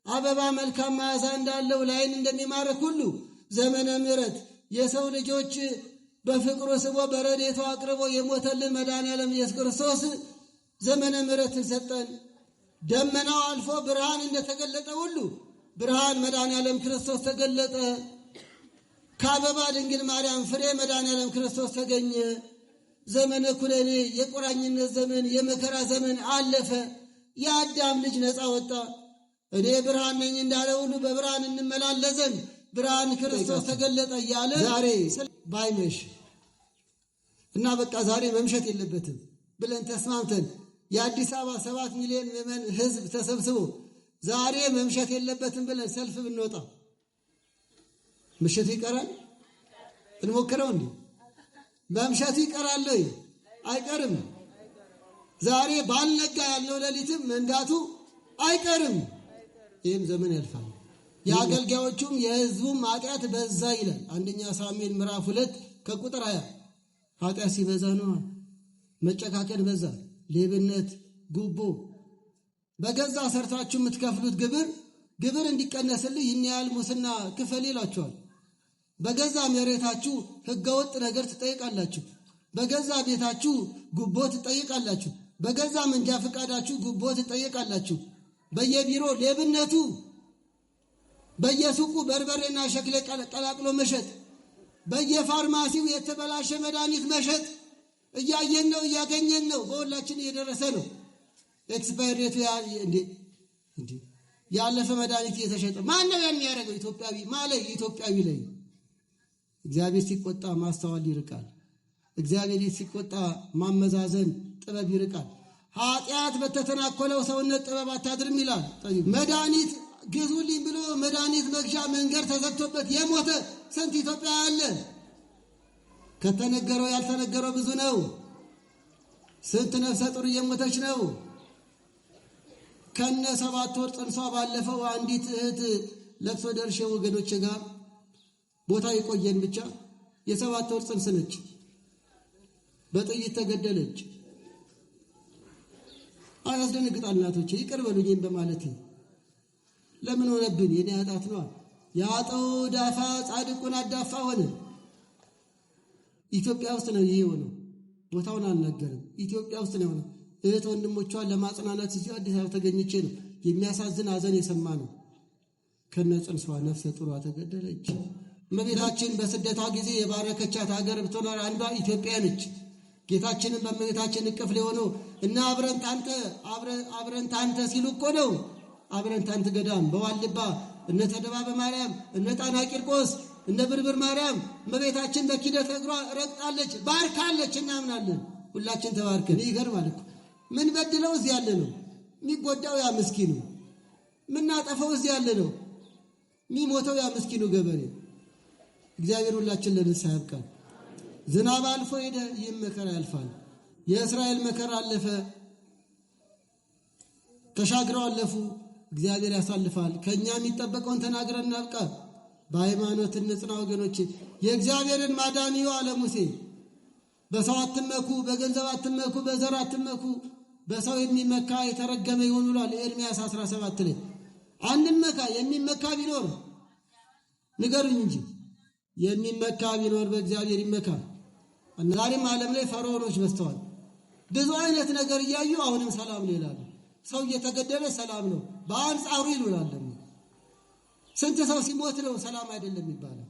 አበባ መልካም መዓዛ እንዳለው ለዓይን እንደሚማርክ ሁሉ ዘመነ ምሕረት የሰው ልጆች በፍቅሩ ስቦ በረድኤቱ አቅርቦ የሞተልን መድኃኔዓለም ኢየሱስ ክርስቶስ ዘመነ ምሕረትን ሰጠን። ደመናው አልፎ ብርሃን እንደተገለጠ ሁሉ ብርሃን መድኃኔዓለም ክርስቶስ ተገለጠ። ከአበባ ድንግል ማርያም ፍሬ መድኃኔዓለም ክርስቶስ ተገኘ። ዘመነ ኩነኔ የቁራኝነት ዘመን የመከራ ዘመን አለፈ። የአዳም ልጅ ነፃ ወጣ። እኔ ብርሃን ነኝ እንዳለ ሁሉ በብርሃን እንመላለዘን ብርሃን ክርስቶስ ተገለጠ እያለ ዛሬ ባይመሽ እና በቃ ዛሬ መምሸት የለበትም ብለን ተስማምተን የአዲስ አበባ 7 ሚሊዮን ምዕመን ህዝብ ተሰብስቦ ዛሬ መምሸት የለበትም ብለን ሰልፍ ብንወጣ ምሽቱ ይቀራል? እንሞክረው እንዴ? መምሸቱ ይቀራል ወይ? አይቀርም። ዛሬ ባልነጋ ያለው ሌሊትም መንጋቱ አይቀርም። ይህም ዘመን ያልፋል። የአገልጋዮቹም የህዝቡም ኃጢአት በዛ ይላል አንደኛ ሳሙኤል ምዕራፍ 2 ከቁጥር 20። ኃጢአት ሲበዛ ነው መጨካከን በዛ፣ ሌብነት፣ ጉቦ፣ በገዛ ሰርታችሁ የምትከፍሉት ግብር እንዲቀነስልህ ይህን ያህል ሙስና ክፈል ይላችኋል። በገዛ መሬታችሁ ህገወጥ ነገር ትጠይቃላችሁ። በገዛ ቤታችሁ ጉቦ ትጠይቃላችሁ። በገዛ መንጃ ፈቃዳችሁ ጉቦ ትጠይቃላችሁ። በየቢሮ ሌብነቱ፣ በየሱቁ በርበሬና ሸክለ ቀላቅሎ መሸጥ፣ በየፋርማሲው የተበላሸ መድኃኒት መሸጥ እያየን ነው፣ እያገኘን ነው። በሁላችን እየደረሰ ነው። ኤክስፓየር ዴቱ እንዴ ያለፈ መድኃኒት እየተሸጠ ማን ነው ያን ያደረገው? ኢትዮጵያዊ ማለት ኢትዮጵያዊ ላይ እግዚአብሔር ሲቆጣ ማስተዋል ይርቃል። እግዚአብሔር ሲቆጣ ማመዛዘን ጥበብ ይርቃል። ኃጢአት በተተናኮለው ሰውነት ጥበብ አታድርም ይላል። መድኃኒት ግዙልኝ ብሎ መድኃኒት መግዣ መንገድ ተዘግቶበት የሞተ ስንት ኢትዮጵያ አለ። ከተነገረው ያልተነገረው ብዙ ነው። ስንት ነፍሰ ጡር እየሞተች ነው። ከነ 7 ወር ጽንሷ ባለፈው አንዲት እህት ለቅሶ ደርሼ ወገኖች ጋር ቦታ ይቆየን ብቻ የ7 ወር ጽንስ ነች። በጥይት ተገደለች። አያስደነግጣል? እናቶቼ ይቅር በሉኝ በማለት ለምን ሆነብን? የኔ ኃጢአት ነው። ያጠው ዳፋ ጻድቁን አዳፋ ሆነ። ኢትዮጵያ ውስጥ ነው ይሄ ሆነው። ቦታውን አልነገርም። ኢትዮጵያ ውስጥ ነው ሆነው። እህት ወንድሞቿን ለማጽናናት እዚህ አዲስ አበባ ተገኝቼ ነው የሚያሳዝን ሐዘን የሰማ ነው። ከነ ጽንሷ ነፍሰ ጡሯ ተገደለች። እመቤታችን በስደቷ ጊዜ የባረከቻት ሀገር ብትኖር አንዷ ኢትዮጵያ ነች። ጌታችንን በእመቤታችን እቅፍ ላይ ሆኖ እና አብረን ታንተ ሲሉ እኮ ነው። አብረን ታንተ ገዳም በዋልባ እነ ተደባበ ማርያም እነ ጣና ቂርቆስ እነ ብርብር ማርያም እመቤታችን በኪደት እግሯ ረግጣለች፣ ባርካለች። እናምናለን። ሁላችን ተባርከን። ይገርማል እኮ ምን በድለው እዚህ ያለ ነው የሚጎዳው ያ ምስኪኑ፣ ምናጠፈው እዚህ ያለ ነው የሚሞተው ያ ምስኪኑ ገበሬ። እግዚአብሔር ሁላችን ለንስሐ ያብቃን። ዝናብ አልፎ ሄደ፣ ይህም መከራ ያልፋል። የእስራኤል መከራ አለፈ፣ ተሻግረው አለፉ። እግዚአብሔር ያሳልፋል። ከኛ የሚጠበቀውን ተናግረን እናብቃ። በሃይማኖት እንጽና ወገኖች። የእግዚአብሔርን ማዳን አለ ሙሴ። በሰው አትመኩ፣ በገንዘብ አትመኩ፣ በዘር አትመኩ፣ በሰው የሚመካ የተረገመ ይሁን ብሏል ኤርምያስ 17 ላይ። አንመካ። የሚመካ ቢኖር ንገሩኝ እንጂ የሚመካ ቢኖር በእግዚአብሔር ይመካ። ዛሬም ዓለም ላይ ፈርዖኖች በዝተዋል። ብዙ አይነት ነገር እያዩ አሁንም ሰላም ነው ይላሉ። ሰው እየተገደለ ሰላም ነው በአንጻሩ ይሉናል። ደግሞ ስንት ሰው ሲሞት ነው ሰላም አይደለም ይባላል።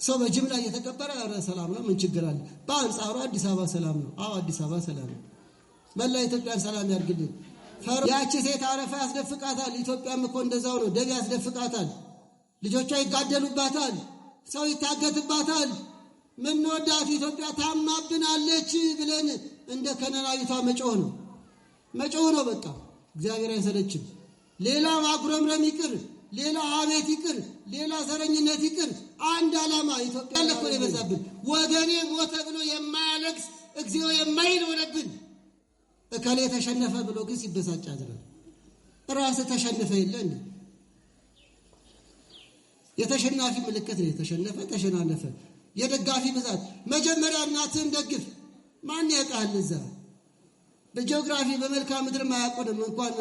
ሰው በጅምላ እየተቀበረ ሰላም ነው ምን ችግር አለ? በአንጻሩ አዲስ አበባ ሰላም ነው። አዎ አዲስ አበባ ሰላም ነው። መላ ኢትዮጵያን ሰላም ያርግልን። ያቺ ሴት አረፋ ያስደፍቃታል። ኢትዮጵያም እኮ እንደዛው ነው። ደም ያስደፍቃታል። ልጆቿ ይጋደሉባታል። ሰው ይታገትባታል። ምን ወዳት ኢትዮጵያ ታማብናለች ብለን እንደ ከነናዊቷ መጮህ ነው። በቃ እግዚአብሔር አይሰለችም። ሌላ ማጉረምረም ይቅር፣ ሌላ ሐሜት ይቅር፣ ሌላ ዘረኝነት ይቅር። አንድ ዓላማ ኢትዮጵያ ለኮ የበዛብን ወገኔ ሞተ ብሎ የማያለቅስ እግዚኦ የማይል ሆነብን። እከሌ ተሸነፈ ብሎ ግን ሲበሳጭ አድረን ራስ ተሸነፈ የለ እንዴ? የተሸናፊ ምልክት ነው። የተሸነፈ ተሸናነፈ። የደጋፊ ብዛት። መጀመሪያ እናትህን ደግፍ። ማን ያውቃል? እዛ በጂኦግራፊ በመልክዓ ምድር ማያቆንም እንኳን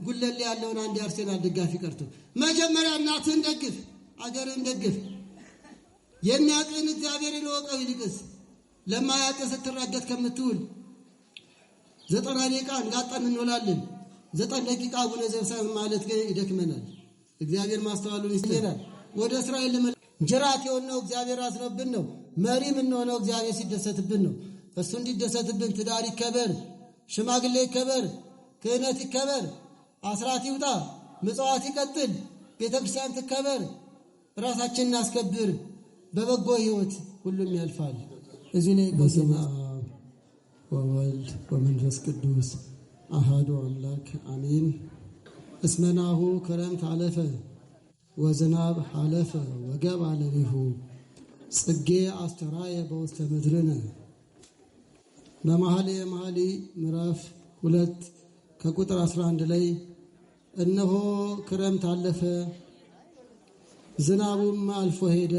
ጉለሌ ያለውን አንድ አርሴናል ደጋፊ ቀርቶ መጀመሪያ እናትህን ደግፍ፣ አገርህን ደግፍ። የሚያውቅህን እግዚአብሔርን እወቀው። ይልቅስ ለማያውቅህ ስትራገጥ ከምትውል 90 ደቂቃ እንጋጠን እንውላለን። 9 ደቂቃ አቡነ ዘበሰማያት ማለት ግን ይደክመናል። እግዚአብሔር ማስተዋሉን ይስጠናል። ወደ እስራኤል ጅራት የሆነው እግዚአብሔር አዝኖብን ነው። መሪ የምንሆነው እግዚአብሔር ሲደሰትብን ነው። እሱ እንዲደሰትብን ትዳር ይከበር፣ ሽማግሌ ይከበር፣ ክህነት ይከበር፣ አስራት ይውጣ፣ ምጽዋት ይቀጥል፣ ቤተክርስቲያን ትከበር፣ ራሳችንን እናስከብር። በበጎ ሕይወት ሁሉም ያልፋል። እዚህ ላይ በስመ አብ ወወልድ ወመንፈስ ቅዱስ አሐዱ አምላክ አሜን። እስመ ናሁ ክረምት አለፈ ወዝናብ ሐለፈ ወገብ አለሊሁ ጽጌ አስተራየ በውስተ ምድርነ። በመኃልየ መኃልይ ምዕራፍ 2 ከቁጥር 11 ላይ እነሆ ክረምት አለፈ ዝናቡም አልፎ ሄደ፣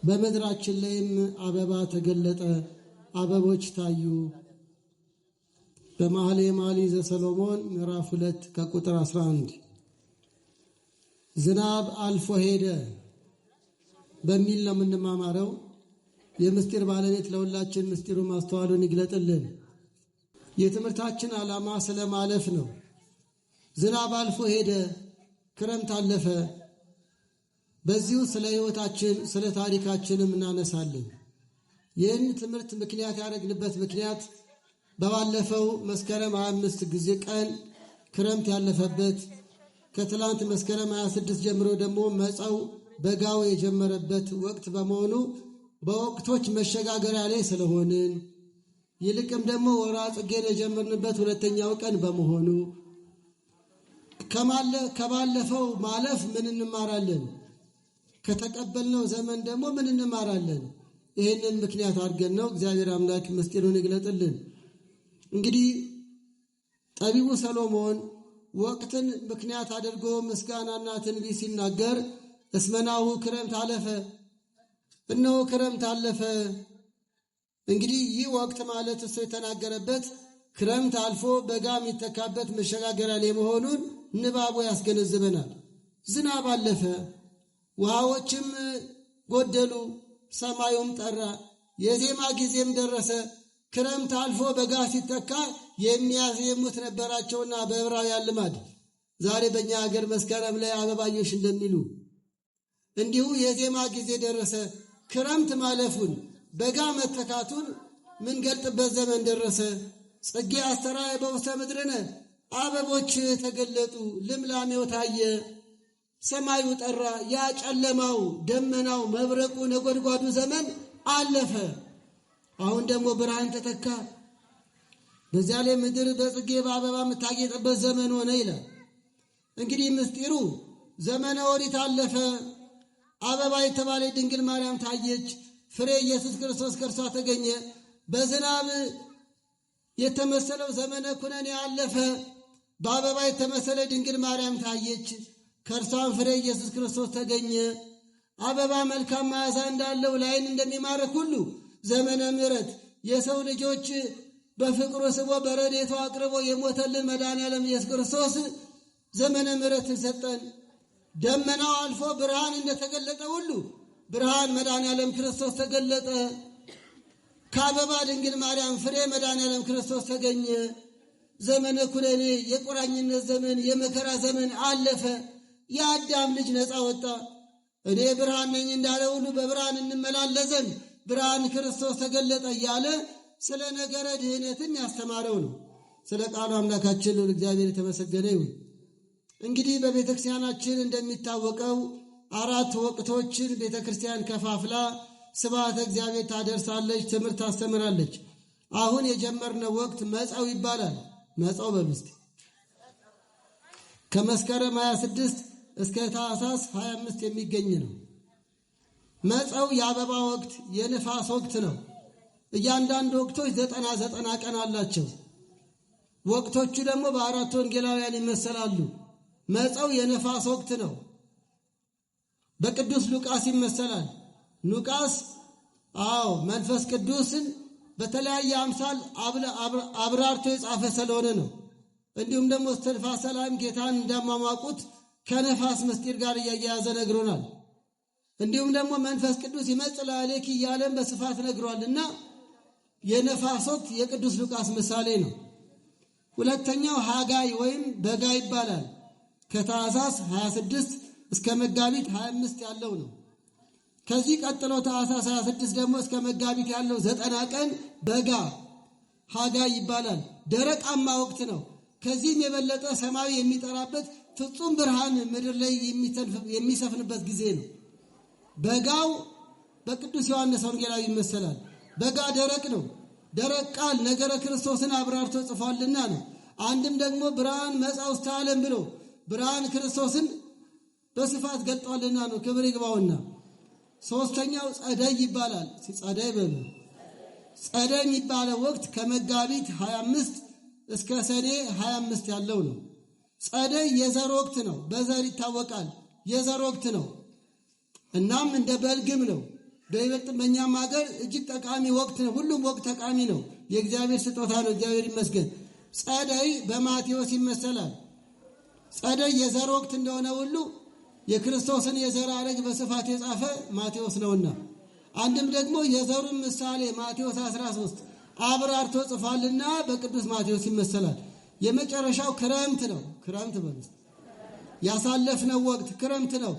በምድራችን ላይም አበባ ተገለጠ፣ አበቦች ታዩ። በመኃልየ መኃልይ ዘሰሎሞን ምዕራፍ 2 ከቁጥር 11 ዝናብ አልፎ ሄደ በሚል ነው የምንማማረው። የምስጢር ባለቤት ለሁላችን ምስጢሩ ማስተዋሉን ይግለጥልን። የትምህርታችን ዓላማ ስለ ማለፍ ነው። ዝናብ አልፎ ሄደ፣ ክረምት አለፈ። በዚሁ ስለ ሕይወታችን ስለ ታሪካችንም እናነሳለን። ይህን ትምህርት ምክንያት ያደረግንበት ምክንያት በባለፈው መስከረም 25 ጊዜ ቀን ክረምት ያለፈበት ከትላንት መስከረም 26 ጀምሮ ደግሞ መጸው በጋው የጀመረበት ወቅት በመሆኑ በወቅቶች መሸጋገሪያ ላይ ስለሆንን ይልቅም ደግሞ ወርኃ ጽጌን የጀመርንበት ሁለተኛው ቀን በመሆኑ ከባለፈው ማለፍ ምን እንማራለን? ከተቀበልነው ዘመን ደግሞ ምን እንማራለን? ይህንን ምክንያት አድርገን ነው። እግዚአብሔር አምላክ ምስጢሩን ይግለጥልን። እንግዲህ ጠቢቡ ሰሎሞን ወቅትን ምክንያት አድርጎ ምስጋናና ትንቢት ሲናገር እስመ ናሁ ክረምት አለፈ፣ እነሆ ክረምት አለፈ። እንግዲህ ይህ ወቅት ማለት እሱ የተናገረበት ክረምት አልፎ በጋ የሚተካበት መሸጋገሪያ ላይ መሆኑን ንባቡ ያስገነዝበናል። ዝናብ አለፈ፣ ውሃዎችም ጎደሉ፣ ሰማዩም ጠራ፣ የዜማ ጊዜም ደረሰ። ክረምት አልፎ በጋ ሲተካ የሚያዜሙት ነበራቸውና በዕብራውያን ልማድ ዛሬ በእኛ ሀገር መስከረም ላይ አበባዮሽ እንደሚሉ እንዲሁ የዜማ ጊዜ ደረሰ። ክረምት ማለፉን በጋ መተካቱን ምንገልጥበት ዘመን ደረሰ። ጽጌ አስተራየ በውስተ ምድርነ፣ አበቦች ተገለጡ፣ ልምላሜው ታየ፣ ሰማዩ ጠራ። ያ ጨለማው፣ ደመናው፣ መብረቁ፣ ነጎድጓዱ ዘመን አለፈ። አሁን ደግሞ ብርሃን ተተካ። በዚያ ላይ ምድር በጽጌ በአበባ የምታጌጥበት ዘመን ሆነ ይላል። እንግዲህ ምስጢሩ ዘመነ ኦሪት አለፈ። አበባ የተባለ ድንግል ማርያም ታየች። ፍሬ ኢየሱስ ክርስቶስ ከእርሷ ተገኘ። በዝናብ የተመሰለው ዘመነ ኩነኔ አለፈ። በአበባ የተመሰለ ድንግል ማርያም ታየች። ከእርሷም ፍሬ ኢየሱስ ክርስቶስ ተገኘ። አበባ መልካም መዓዛ እንዳለው ለዓይን እንደሚማርክ ሁሉ ዘመነ ምሕረት የሰው ልጆች በፍቅሩ ስቦ በረድኤቱ አቅርቦ የሞተልን መድኃኔዓለም ኢየሱስ ክርስቶስ ዘመነ ምሕረትን ሰጠን። ደመናው አልፎ ብርሃን እንደተገለጠ ሁሉ ብርሃን መድኃኔዓለም ክርስቶስ ተገለጠ። ከአበባ ድንግል ማርያም ፍሬ መድኃኔዓለም ክርስቶስ ተገኘ። ዘመነ ኩነኔ የቁራኝነት ዘመን የመከራ ዘመን አለፈ። የአዳም ልጅ ነፃ ወጣ። እኔ ብርሃን ነኝ እንዳለ ሁሉ በብርሃን እንመላለስ ዘንድ ብርሃን ክርስቶስ ተገለጠ እያለ ስለ ነገረ ድህነትን ያስተማረው ነው። ስለ ቃሉ አምላካችን እግዚአብሔር የተመሰገነ ይሁን። እንግዲህ በቤተ ክርስቲያናችን እንደሚታወቀው 4 ወቅቶችን ቤተ ክርስቲያን ከፋፍላ ስብሐተ እግዚአብሔር ታደርሳለች፣ ትምህርት ታስተምራለች። አሁን የጀመርነው ወቅት መጸው ይባላል። መጸው በምስት ከመስከረም 26 እስከ ታኅሳስ 25 የሚገኝ ነው። መጸው የአበባ ወቅት የንፋስ ወቅት ነው። እያንዳንዱ ወቅቶች 90 ቀን አላቸው። ወቅቶቹ ደግሞ በ4 ወንጌላውያን ይመሰላሉ። መጸው የነፋስ ወቅት ነው። በቅዱስ ሉቃስ ይመሰላል። ሉቃስ መንፈስ ቅዱስን በተለያየ አምሳል አብራርቶ የጻፈ ስለሆነ ነው። እንዲሁም ደግሞ እስትንፋሰ ሰላም ጌታን እንዳሟሟቁት ከነፋስ ምስጢር ጋር እያያዘ ነግሮናል። እንዲሁም ደግሞ መንፈስ ቅዱስ ይመጽእ ላዕሌኪ እያለን በስፋት ነግሯልና የነፋሶት የቅዱስ ሉቃስ ምሳሌ ነው። ሁለተኛው ሐጋይ ወይም በጋ ይባላል። ከታኅሳስ 26 እስከ መጋቢት 25 ያለው ነው። ከዚህ ቀጥሎ ታኅሳስ 26 ደግሞ እስከ መጋቢት ያለው 90 ቀን በጋ ሐጋይ ይባላል። ደረቃማ ወቅት ነው። ከዚህም የበለጠ ሰማይ የሚጠራበት ፍጹም ብርሃን ምድር ላይ የሚሰፍንበት ጊዜ ነው። በጋው በቅዱስ ዮሐንስ ወንጌላዊ ይመሰላል። በጋ ደረቅ ነው። ደረቅ ቃል ነገረ ክርስቶስን አብራርቶ ጽፏልና ነው። አንድም ደግሞ ብርሃን መጽአ ውስተ ዓለም ብሎ ብርሃን ክርስቶስን በስፋት ገልጧልና ነው። ክብር ይግባውና ሶስተኛው ጸደይ ይባላል። ጸደይ በሉ። ጸደይ የሚባለው ወቅት ከመጋቢት 25 እስከ ሰኔ 25 ያለው ነው። ጸደይ የዘር ወቅት ነው። በዘር ይታወቃል። የዘር ወቅት ነው። እናም እንደ በልግም ነው። በይበልጥ በእኛም ሀገር እጅግ ጠቃሚ ወቅት ነው። ሁሉም ወቅት ጠቃሚ ነው። የእግዚአብሔር ስጦታ ነው። እግዚአብሔር ይመስገን። ጸደይ በማቴዎስ ይመሰላል። ጸደይ የዘር ወቅት እንደሆነ ሁሉ የክርስቶስን የዘር ሐረግ በስፋት የጻፈ ማቴዎስ ነውና፣ አንድም ደግሞ የዘሩን ምሳሌ ማቴዎስ 13 አብራርቶ ጽፏልና በቅዱስ ማቴዎስ ይመሰላል። የመጨረሻው ክረምት ነው። ክረምት በሉት። ያሳለፍነው ወቅት ክረምት ነው።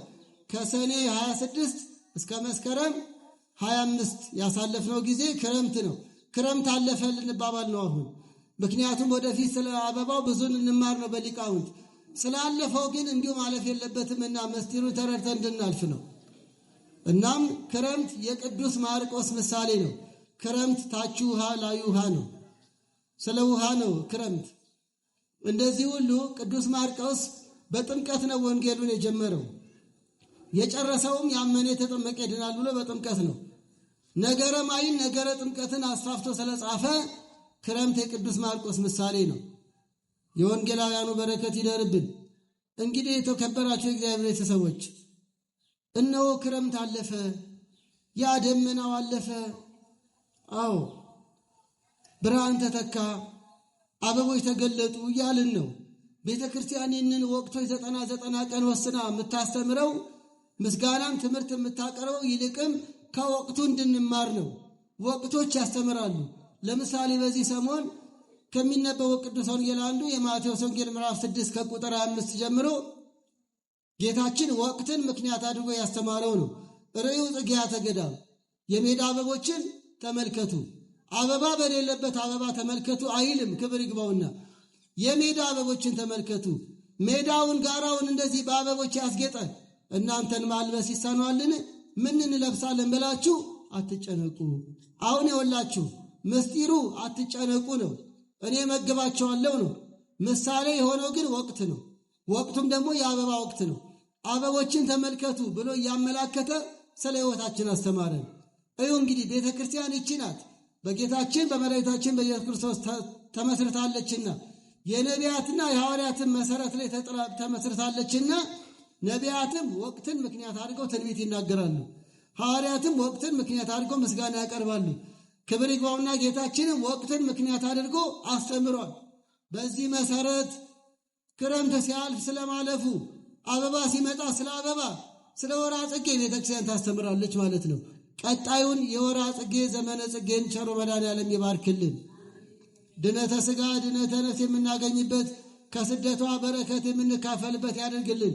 ከሰኔ 26 እስከ መስከረም 25 ያሳለፍነው ጊዜ ክረምት ነው። ክረምት አለፈ ልንባባል ነው አሁን። ምክንያቱም ወደፊት ስለ አበባው ብዙ እንማር ነው በሊቃውንት። ስላለፈው ግን እንዲሁ ማለፍ የለበትምና መስጢሩን ተረድተን እንድናልፍ ነው። እናም ክረምት የቅዱስ ማርቆስ ምሳሌ ነው። ክረምት ታች ውሃ ላይ ውሃ ነው። ስለ ውሃ ነው ክረምት። እንደዚህ ሁሉ ቅዱስ ማርቆስ በጥምቀት ነው ወንጌሉን የጀመረው። የጨረሰውም ያመነ የተጠመቀ ይድናል ብሎ በጥምቀት ነው። ነገረ ማይን ነገረ ጥምቀትን አስፋፍቶ ስለጻፈ ክረምት የቅዱስ ማርቆስ ምሳሌ ነው። የወንጌላውያኑ በረከት ይደርብን። እንግዲህ የተከበራችሁ የእግዚአብሔር ቤተሰቦች እነሆ ክረምት አለፈ፣ ያ ደመናው አለፈ። አዎ ብርሃን ተተካ፣ አበቦች ተገለጡ እያልን ነው። ቤተ ክርስቲያን ይህንን ወቅቶች 90 ቀን ወስና የምታስተምረው ምስጋናም ትምህርት የምታቀርበው ይልቅም ከወቅቱ እንድንማር ነው። ወቅቶች ያስተምራሉ። ለምሳሌ በዚህ ሰሞን ከሚነበበው ቅዱስ ወንጌል አንዱ የማቴዎስ ወንጌል ምዕራፍ 6 ከቁጥር 25 ጀምሮ ጌታችን ወቅትን ምክንያት አድርጎ ያስተማረው ነው። ርዕዩ ጽጌያተ ገዳም፣ የሜዳ አበቦችን ተመልከቱ፣ አበባ በሌለበት አበባ ተመልከቱ አይልም። ክብር ይግባውና የሜዳ አበቦችን ተመልከቱ። ሜዳውን ጋራውን እንደዚህ በአበቦች ያስጌጠ እናንተን ማልበስ ይሳነዋልን? ምን እንለብሳለን ብላችሁ አትጨነቁ። አሁን የወላችሁ ምስጢሩ አትጨነቁ ነው። እኔ መግባቸዋለሁ ነው። ምሳሌ የሆነው ግን ወቅት ነው። ወቅቱም ደግሞ የአበባ ወቅት ነው። አበቦችን ተመልከቱ ብሎ እያመላከተ ስለ ሕይወታችን አስተማረን። እዩ እንግዲህ ቤተ ክርስቲያን ይቺ ናት። በጌታችን በመድኃኒታችን በኢየሱስ ክርስቶስ ተመስርታለችና የነቢያትና የሐዋርያትን መሰረት ላይ ተመስርታለችና ነቢያትም ወቅትን ምክንያት አድርገው ትንቢት ይናገራሉ። ሐዋርያትም ወቅትን ምክንያት አድርገው ምስጋና ያቀርባሉ። ክብር ይግባውና ጌታችንም ወቅትን ምክንያት አድርጎ አስተምሯል። በዚህ መሰረት ክረምት ሲያልፍ ስለማለፉ፣ አበባ ሲመጣ ስለ አበባ፣ ስለ ወርኃ ጽጌ ቤተክርስቲያን ታስተምራለች ማለት ነው። ቀጣዩን የወርኃ ጽጌ ዘመነ ጽጌን ቸሮ መድኃኔዓለም ይባርክልን። ድነተ ሥጋ ድነተ ነፍስ የምናገኝበት ከስደቷ በረከት የምንካፈልበት ያደርግልን።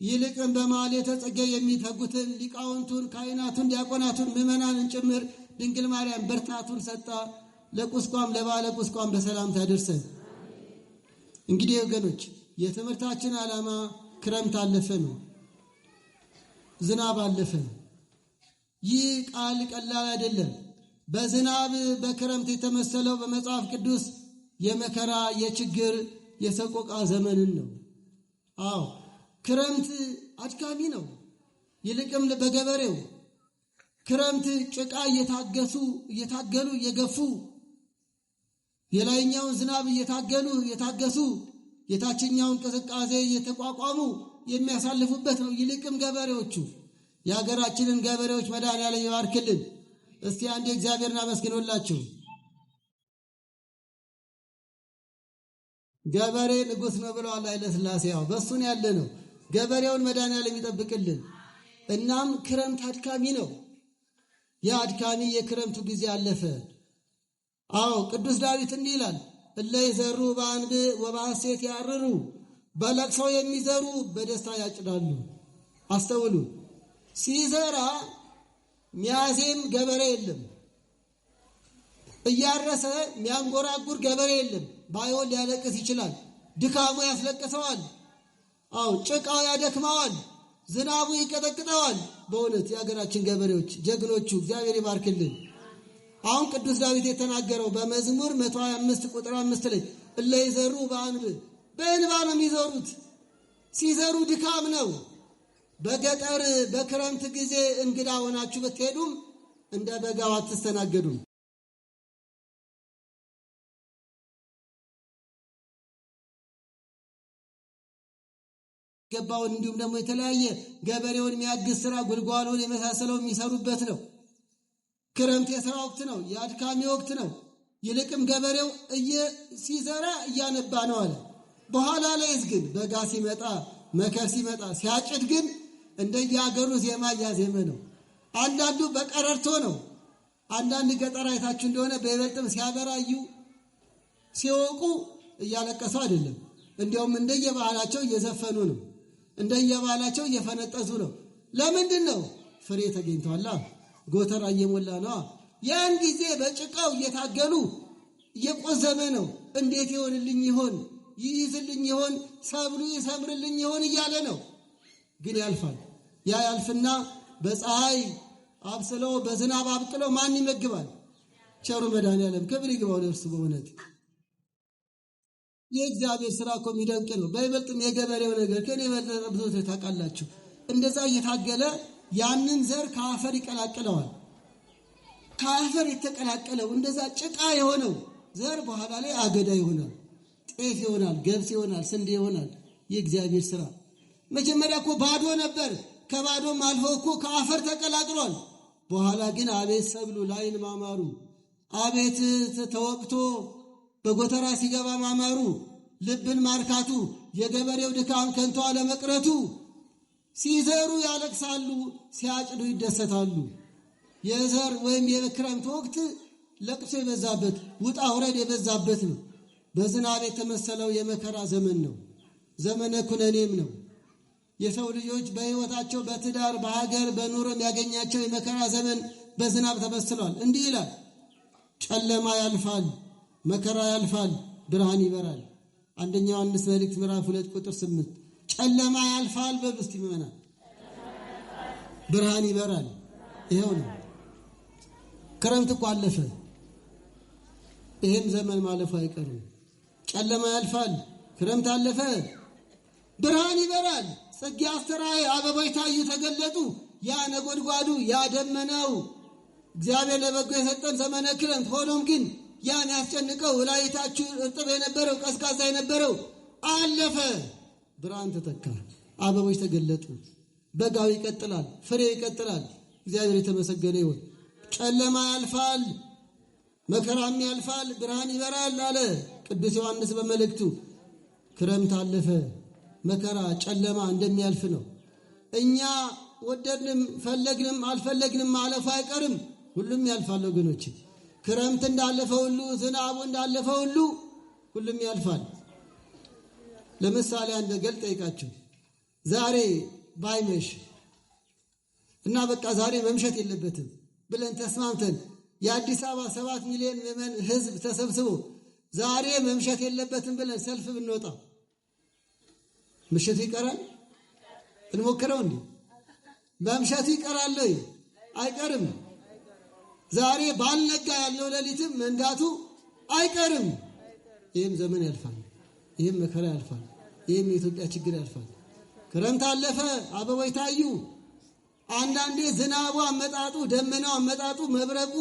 ይልቅም በማኅሌተ ጽጌ የሚተጉትን ሊቃውንቱን፣ ካህናቱን፣ ዲያቆናቱን፣ ምዕመናንን ጭምር ድንግል ማርያም ብርታቱን ሰጣ። ለቁስቋም ለባለ ቁስቋም በሰላም ታደርሰን። እንግዲህ ወገኖች የትምህርታችን ዓላማ ክረምት አለፈ ነው። ዝናብ አለፈ። ይህ ቃል ቀላል አይደለም። በዝናብ በክረምት የተመሰለው በመጽሐፍ ቅዱስ የመከራ የችግር የሰቆቃ ዘመንን ነው። አዎ ክረምት አድካሚ ነው። ይልቅም በገበሬው ክረምት ጭቃ እየታገሉ እየገፉ የላይኛውን ዝናብ እየታገሱ የታችኛውን ቅዝቃዜ እየተቋቋሙ የሚያሳልፉበት ነው። ይልቅም ገበሬዎቹ የሀገራችንን ገበሬዎች መድኃኔዓለም ይባርክልን። እስቲ አንዴ እግዚአብሔርን አመስግኑላችሁ። ገበሬ ንጉሥ ነው ብለዋል ኃይለ ሥላሴ። ያው በሱን ያለ ነው ገበሬውን መድኃኒዓለም ይጠብቅልን። እናም ክረምት አድካሚ ነው። ያ አድካሚ የክረምቱ ጊዜ አለፈ። አዎ ቅዱስ ዳዊት እንዲህ ይላል፣ እለ ይዘሩ በአንብ ወበሐሴት ያርሩ፣ በለቅሶ የሚዘሩ በደስታ ያጭዳሉ። አስተውሉ። ሲዘራ ሚያዜም ገበሬ የለም። እያረሰ ሚያንጎራጉር ገበሬ የለም። ባይሆን ሊያለቅስ ይችላል። ድካሙ ያስለቅሰዋል። አዎ ጭቃው ያደክመዋል። ዝናቡ ይቀጠቅጠዋል። በእውነት የሀገራችን ገበሬዎች ጀግኖቹ እግዚአብሔር ይባርክልን። አሁን ቅዱስ ዳዊት የተናገረው በመዝሙር 125 ቁጥር 5 ላይ እለ ይዘሩ በአንብ፣ በእንባ ነው የሚዘሩት። ሲዘሩ ድካም ነው። በገጠር በክረምት ጊዜ እንግዳ ሆናችሁ ብትሄዱም እንደ በጋው አትስተናገዱም። ገባውን እንዲሁም ደግሞ የተለያየ ገበሬውን የሚያግዝ ስራ ጉልጓሎን የመሳሰለው የሚሰሩበት ነው። ክረምት የሥራ ወቅት ነው፣ የአድካሚ ወቅት ነው። ይልቅም ገበሬው ሲዘራ እያነባ ነው አለ። በኋላ ላይስ ግን በጋ ሲመጣ መከር ሲመጣ ሲያጭድ ግን እንደየሀገሩ ዜማ እያዜመ ነው። አንዳንዱ በቀረርቶ ነው። አንዳንድ ገጠር አይታችሁ እንደሆነ በይበልጥም ሲያበራዩ ሲወቁ እያለቀሱ አይደለም። እንዲያውም እንደየባህላቸው እየዘፈኑ ነው። እንደየባህላቸው እየፈነጠዙ ነው። ለምንድን ነው? ፍሬ ተገኝቷላ። ጎተራ እየሞላ ነው። ያን ጊዜ በጭቃው እየታገሉ እየቆዘመ ነው። እንዴት ይሆንልኝ ይሆን? ይይዝልኝ ይሆን? ሰብሉ ይሰምርልኝ ይሆን እያለ ነው። ግን ያልፋል። ያ ያልፍና በፀሐይ አብስለው በዝናብ አብቅለው ማን ይመግባል? ቸሩ መድኃኒዓለም ክብር ይግባው ለእርሱ። በእውነት የእግዚአብሔር ሥራ እኮ የሚደንቅ ነው። በይበልጥም የገበሬው ነገር ከኔ የበለጠ ብዙ ታውቃላችሁ። እንደዛ እየታገለ ያንን ዘር ከአፈር ይቀላቅለዋል። ከአፈር የተቀላቀለው እንደዛ ጭቃ የሆነው ዘር በኋላ ላይ አገዳ ይሆናል፣ ጤፍ ይሆናል፣ ገብስ ይሆናል፣ ስንዴ ይሆናል። የእግዚአብሔር ሥራ መጀመሪያ እኮ ባዶ ነበር። ከባዶም አልፎ እኮ ከአፈር ተቀላቅሏል። በኋላ ግን አቤት ሰብሉ ላይን ማማሩ፣ አቤት ተወቅቶ በጎተራ ሲገባ ማማሩ፣ ልብን ማርካቱ፣ የገበሬው ድካም ከንቱ አለመቅረቱ። ሲዘሩ ያለቅሳሉ፣ ሲያጭዱ ይደሰታሉ። የዘር ወይም የክረምት ወቅት ለቅሶ የበዛበት ውጣ ውረድ የበዛበት ነው። በዝናብ የተመሰለው የመከራ ዘመን ነው። ዘመነ ኩነኔም ነው። የሰው ልጆች በሕይወታቸው በትዳር በሀገር በኑሮ የሚያገኛቸው የመከራ ዘመን በዝናብ ተመስሏል። እንዲህ ይላል፣ ጨለማ ያልፋል፣ መከራ ያልፋል፣ ብርሃን ይበራል። አንደኛ ዮሐንስ መልእክት ምዕራፍ 2 ቁጥር 8 ጨለማ ያልፋል በብስቲ ይመናል፣ ብርሃን ይበራል። ይሄው ነው። ክረምት እኮ አለፈ። ይሄም ዘመን ማለፉ አይቀርም። ጨለማ ያልፋል፣ ክረምት አለፈ፣ ብርሃን ይበራል። ጽጌ አስተራየ አበቦች ታዩ ተገለጡ። ያ ነጎድጓዱ ያ ደመናው እግዚአብሔር ለበጎ የሰጠን ዘመነ ክረምት። ሆኖም ግን ያን ያስጨንቀው ላይታችሁ እርጥብ የነበረው ቀዝቃዛ የነበረው አለፈ፣ ብርሃን ተተካ፣ አበቦች ተገለጡ። በጋው ይቀጥላል፣ ፍሬው ይቀጥላል። እግዚአብሔር የተመሰገነ ይሁን። ጨለማ ያልፋል፣ መከራም ያልፋል፣ ብርሃን ይበራል አለ ቅዱስ ዮሐንስ በመልእክቱ። ክረምት አለፈ፣ መከራ ጨለማ እንደሚያልፍ ነው። እኛ ወደድንም ፈለግንም አልፈለግንም ማለፉ አይቀርም። ሁሉም ያልፋል ወገኖች። ክረምት እንዳለፈ ሁሉ ዝናቡ እንዳለፈ ሁሉ ሁሉም ያልፋል። ለምሳሌ አንድ ነገር ጠይቃችሁ ዛሬ ባይመሽ እና በቃ ዛሬ መምሸት የለበትም ብለን ተስማምተን የአዲስ አበባ 7 ሚሊዮን ምዕመን ሕዝብ ተሰብስቦ ዛሬ መምሸት የለበትም ብለን ሰልፍ ብንወጣ ምሽቱ ይቀራል? እንሞክረው እንዴ? መምሸቱ ይቀራል ወይ? አይቀርም። ዛሬ ባልነጋ ያለው ሌሊትም መንጋቱ አይቀርም። ይህም ዘመን ያልፋል፣ ይህም መከራ ያልፋል፣ ይህም የኢትዮጵያ ችግር ያልፋል። ክረምት አለፈ፣ አበቦች ታዩ። አንዳንዴ ዝናቡ አመጣጡ፣ ደመናው አመጣጡ፣ መብረቁ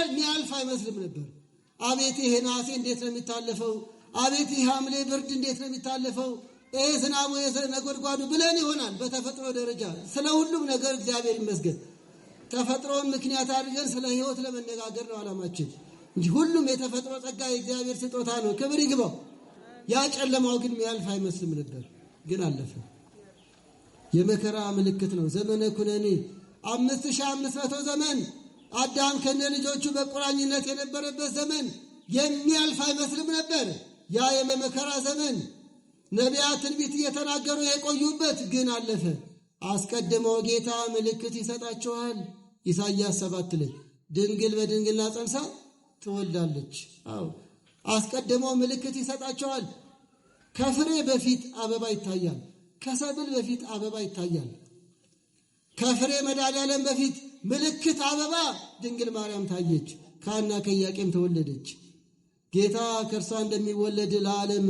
የሚያልፍ አይመስልም ነበር። አቤት ይሄ ነሐሴ እንዴት ነው የሚታለፈው? አቤት ይሄ ሐምሌ ብርድ እንዴት ነው የሚታለፈው? ይሄ ዝናቡ ነጎድጓዱ ብለን ይሆናል። በተፈጥሮ ደረጃ ስለ ሁሉም ነገር እግዚአብሔር ይመስገን። ተፈጥሮን ምክንያት አድርገን ስለ ሕይወት ለመነጋገር ነው ዓላማችን እንጂ ሁሉም የተፈጥሮ ጸጋ የእግዚአብሔር ስጦታ ነው። ክብር ይግባው። ያ ጨለማው ግን የሚያልፍ አይመስልም ነበር፣ ግን አለፈ። የመከራ ምልክት ነው። ዘመነ ኩነኔ 5500 ዘመን አዳም ከነ ልጆቹ በቁራኝነት የነበረበት ዘመን የሚያልፍ አይመስልም ነበር። ያ የመከራ ዘመን ነቢያት ትንቢት እየተናገሩ የቆዩበት ግን አለፈ። አስቀድመው ጌታ ምልክት ይሰጣቸዋል። ኢሳይያስ 7 ላይ ድንግል በድንግልና ጸንሳ ትወልዳለች። አስቀድመው ምልክት ይሰጣቸዋል። ከፍሬ በፊት አበባ ይታያል። ከሰብል በፊት አበባ ይታያል። ከፍሬ መድኃኔዓለም በፊት ምልክት አበባ ድንግል ማርያም ታየች። ከሐና ከኢያቄም ተወለደች። ጌታ ከእርሷ እንደሚወለድ ለዓለም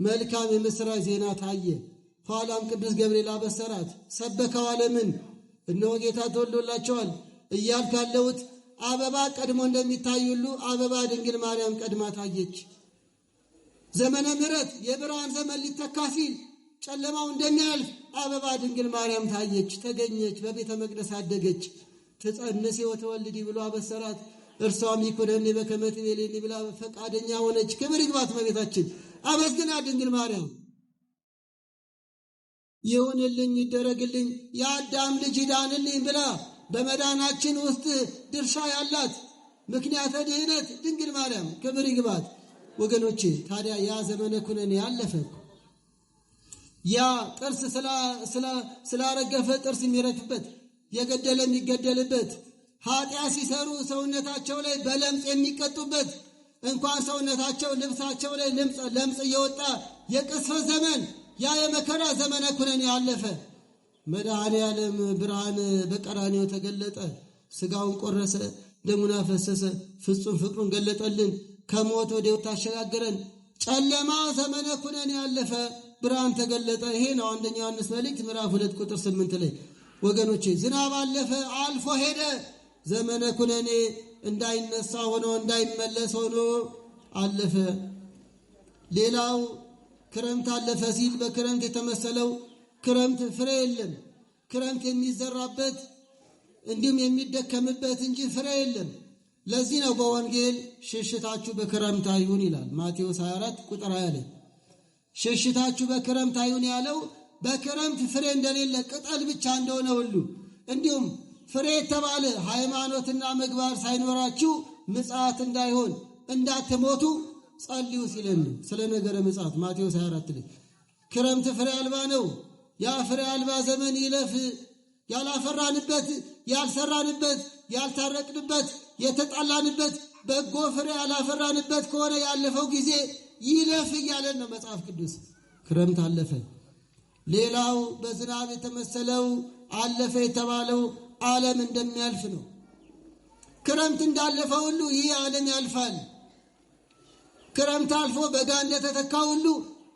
መልካም የምሥራች ዜና ታየ። ኋላም ቅዱስ ገብርኤል አበሰራት፣ ሰበከው ዓለምን። እነሆ ጌታ ተወልዶላቸዋል እያልኩ ያለሁት አበባ ቀድሞ እንደሚታይ ሁሉ አበባ ድንግል ማርያም ቀድማ ታየች። ዘመነ ምሕረት የብርሃን ዘመን ሊተካ ሲል ጨለማው እንደሚያልፍ አበባ ድንግል ማርያም ታየች፣ ተገኘች፣ በቤተ መቅደስ አደገች። ትጸንሲ ወተወልዲ ብሎ አበሰራት። እርሷም ይኩነኒ በከመ ትቤልኒ ብላ ፈቃደኛ ሆነች። ክብር ይግባት እመቤታችን። አመስግና ድንግል ማርያም። ይሁንልኝ ይደረግልኝ የአዳም ልጅ ይዳንልኝ ብላ በመዳናችን ውስጥ ድርሻ ያላት ምክንያተ ድኅነት ድንግል ማርያም ክብር ይግባት። ወገኖቼ ታዲያ ያ ዘመነ ኩነኔ ያለፈ፣ ያ ጥርስ ስላረገፈ ጥርስ የሚረግፍበት፣ የገደለ የሚገደልበት፣ ኃጢአት ሲሰሩ ሰውነታቸው ላይ በለምጽ የሚቀጡበት፣ እንኳን ሰውነታቸው ልብሳቸው ላይ ለምጽ እየወጣ የቅስፈት ዘመን፣ ያ የመከራ ዘመነ ኩነኔ ያለፈ። መድኃኔዓለም ብርሃን በቀራንዮ ተገለጠ። ሥጋውን ቆረሰ፣ ደሙን አፈሰሰ፣ ፍጹም ፍቅሩን ገለጠልን። ከሞት ወደ ሕይወት ታሸጋገረን። ጨለማ ዘመነ ኩነኔ ያለፈ፣ ብርሃን ተገለጠ። ይሄ ነው አንደኛ ዮሐንስ መልእክት ምዕራፍ 2 ቁጥር 8 ላይ። ወገኖቼ ዝናብ አለፈ፣ አልፎ ሄደ። ዘመነ ኩነኔ እንዳይነሳ ሆኖ እንዳይመለስ ሆኖ አለፈ። ሌላው ክረምት አለፈ ሲል በክረምት የተመሰለው ክረምት ፍሬ የለም። ክረምት የሚዘራበት እንዲሁም የሚደከምበት እንጂ ፍሬ የለም። ለዚህ ነው በወንጌል ሽሽታችሁ በክረምት አይሁን ይላል። ማቴዎስ 24 ቁጥር 20 ላይ ሽሽታችሁ በክረምት አይሁን ያለው በክረምት ፍሬ እንደሌለ ቅጠል ብቻ እንደሆነ ሁሉ እንዲሁም ፍሬ የተባለ ሃይማኖትና ምግባር ሳይኖራችሁ ምጽአት እንዳይሆን እንዳትሞቱ ጸልዩ ሲለን ስለ ነገረ ምጽአት ማቴዎስ 24 ላይ ክረምት ፍሬ አልባ ነው። ያ ፍሬ አልባ ዘመን ይለፍ። ያላፈራንበት፣ ያልሰራንበት፣ ያልታረቅንበት፣ የተጣላንበት በጎ ፍሬ ያላፈራንበት ከሆነ ያለፈው ጊዜ ይለፍ እያለን ነው መጽሐፍ ቅዱስ። ክረምት አለፈ። ሌላው በዝናብ የተመሰለው አለፈ የተባለው ዓለም እንደሚያልፍ ነው። ክረምት እንዳለፈ ሁሉ ይህ ዓለም ያልፋል። ክረምት አልፎ በጋ እንደተተካ ሁሉ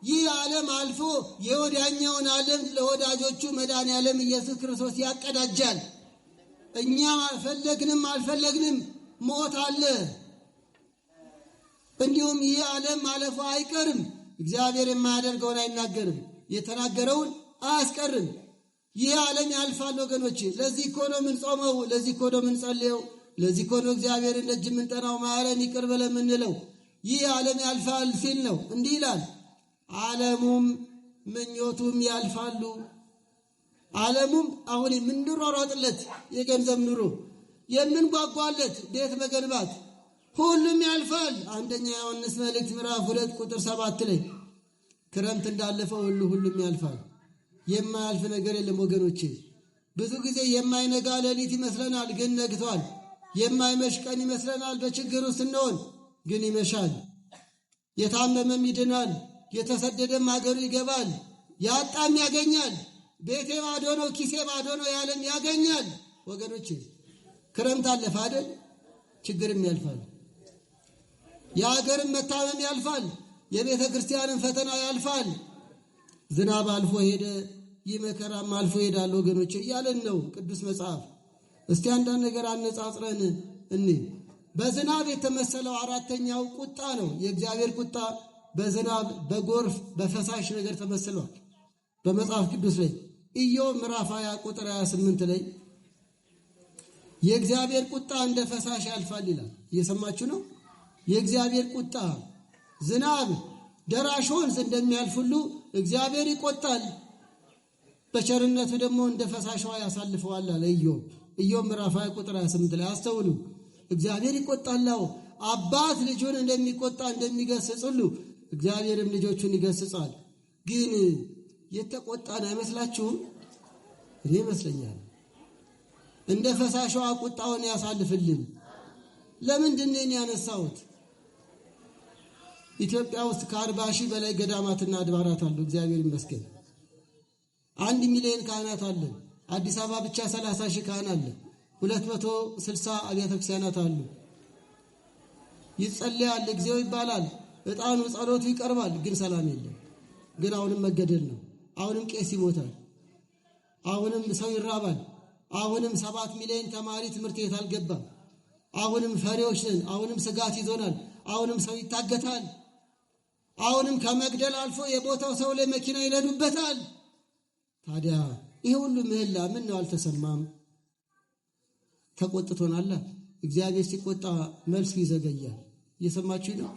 ይህ ዓለም አልፎ የወዲያኛውን ዓለም ለወዳጆቹ መድኃኔዓለም ኢየሱስ ክርስቶስ ያቀዳጃል። እኛ ፈለግንም አልፈለግንም ሞት አለ። እንዲሁም ይህ ዓለም ማለፉ አይቀርም። እግዚአብሔር የማያደርገውን አይናገርም፣ የተናገረውን አያስቀርም። ይህ ዓለም ያልፋል ወገኖቼ። ለዚህ እኮ ነው የምንጾመው፣ ለዚህ እኮ ነው የምንጸልየው፣ ለዚህ እኮ ነው እግዚአብሔርን ደጅ የምንጠናው፣ ማረን ይቅር በለን የምንለው። ይህ ዓለም ያልፋል ሲል ነው። እንዲህ ይላል፣ ዓለሙም ምኞቱም ያልፋሉ። ዓለሙም አሁን የምንሯሯጥለት የገንዘብ ኑሮ፣ የምንጓጓለት ቤት መገንባት ሁሉም ያልፋል። አንደኛ ዮሐንስ መልእክት ምዕራፍ 2 ቁጥር 7 ላይ ክረምት እንዳለፈው ሁሉ ሁሉም ያልፋል። የማያልፍ ነገር የለም ወገኖቼ። ብዙ ጊዜ የማይነጋ ሌሊት ይመስለናል፣ ግን ነግቷል። የማይመሽ ቀን ይመስለናል በችግሩ ስንሆን፣ ግን ይመሻል። የታመመም ይድናል፣ የተሰደደም አገሩ ይገባል፣ ያጣም ያገኛል። ቤቴ ባዶ ነው፣ ኪሴ ባዶ ነው ያለም ያገኛል። ወገኖቼ ክረምት አለፈ አይደል? ችግርም ያልፋል። የሀገርም መታመም ያልፋል። የቤተ ክርስቲያንን ፈተና ያልፋል። ዝናብ አልፎ ሄደ፣ ይህ መከራም አልፎ ይሄዳል ወገኖቼ እያለን ነው ቅዱስ መጽሐፍ። እስቲ አንዳንድ ነገር አነጻጽረን እንይ። በዝናብ የተመሰለው አራተኛው ቁጣ ነው። የእግዚአብሔር ቁጣ በዝናብ በጎርፍ በፈሳሽ ነገር ተመስሏል በመጽሐፍ ቅዱስ ላይ። ኢዮብ ምዕራፍ 20 ቁጥር 28 ላይ የእግዚአብሔር ቁጣ እንደ ፈሳሽ ያልፋል ይላል። እየሰማችሁ ነው? የእግዚአብሔር ቁጣ ዝናብ ደራሽ ወንዝ እንደሚያልፍ ሁሉ እግዚአብሔር ይቆጣል፣ በቸርነቱ ደግሞ እንደ ፈሳሽ ውሃ ያሳልፈዋል አለ ኢዮብ ምዕራፍ 20 ቁጥር 28 ላይ አስተውሉ። እግዚአብሔር ይቆጣል። አባት ልጁን እንደሚቆጣ እንደሚገስጽ ሁሉ እግዚአብሔርም ልጆቹን ይገስጻል። ግን የተቆጣን አይመስላችሁም? እኔ ይመስለኛል። እንደ ፈሳሽ ውሃ ቁጣውን ያሳልፍልን። ለምንድን ነው ያነሳሁት? ኢትዮጵያ ውስጥ ከ40 ሺህ በላይ ገዳማትና አድባራት አሉ። እግዚአብሔር ይመስገን። 1 ሚሊዮን ካህናት አለ። አዲስ አበባ ብቻ 30 ሺህ ካህን አለ። 260 አብያተ ክርስቲያናት አሉ። ይጸልያል፣ እግዚኦ ይባላል፣ ዕጣኑ ጸሎቱ ይቀርባል። ግን ሰላም የለም። ግን አሁንም መገደል ነው። አሁንም ቄስ ይሞታል። አሁንም ሰው ይራባል። አሁንም 7 ሚሊዮን ተማሪ ትምህርት ቤት አልገባም። አሁንም ፈሪዎች ነን። አሁንም ስጋት ይዞናል። አሁንም ሰው ይታገታል። አሁንም ከመግደል አልፎ የቦታው ሰው ላይ መኪና ይነዱበታል። ታዲያ ይሄ ሁሉ ምህላ ምን ነው አልተሰማም? ተቆጥቶናል። እግዚአብሔር ሲቆጣ መልሱ ይዘገያል። እየሰማችሁ ነው።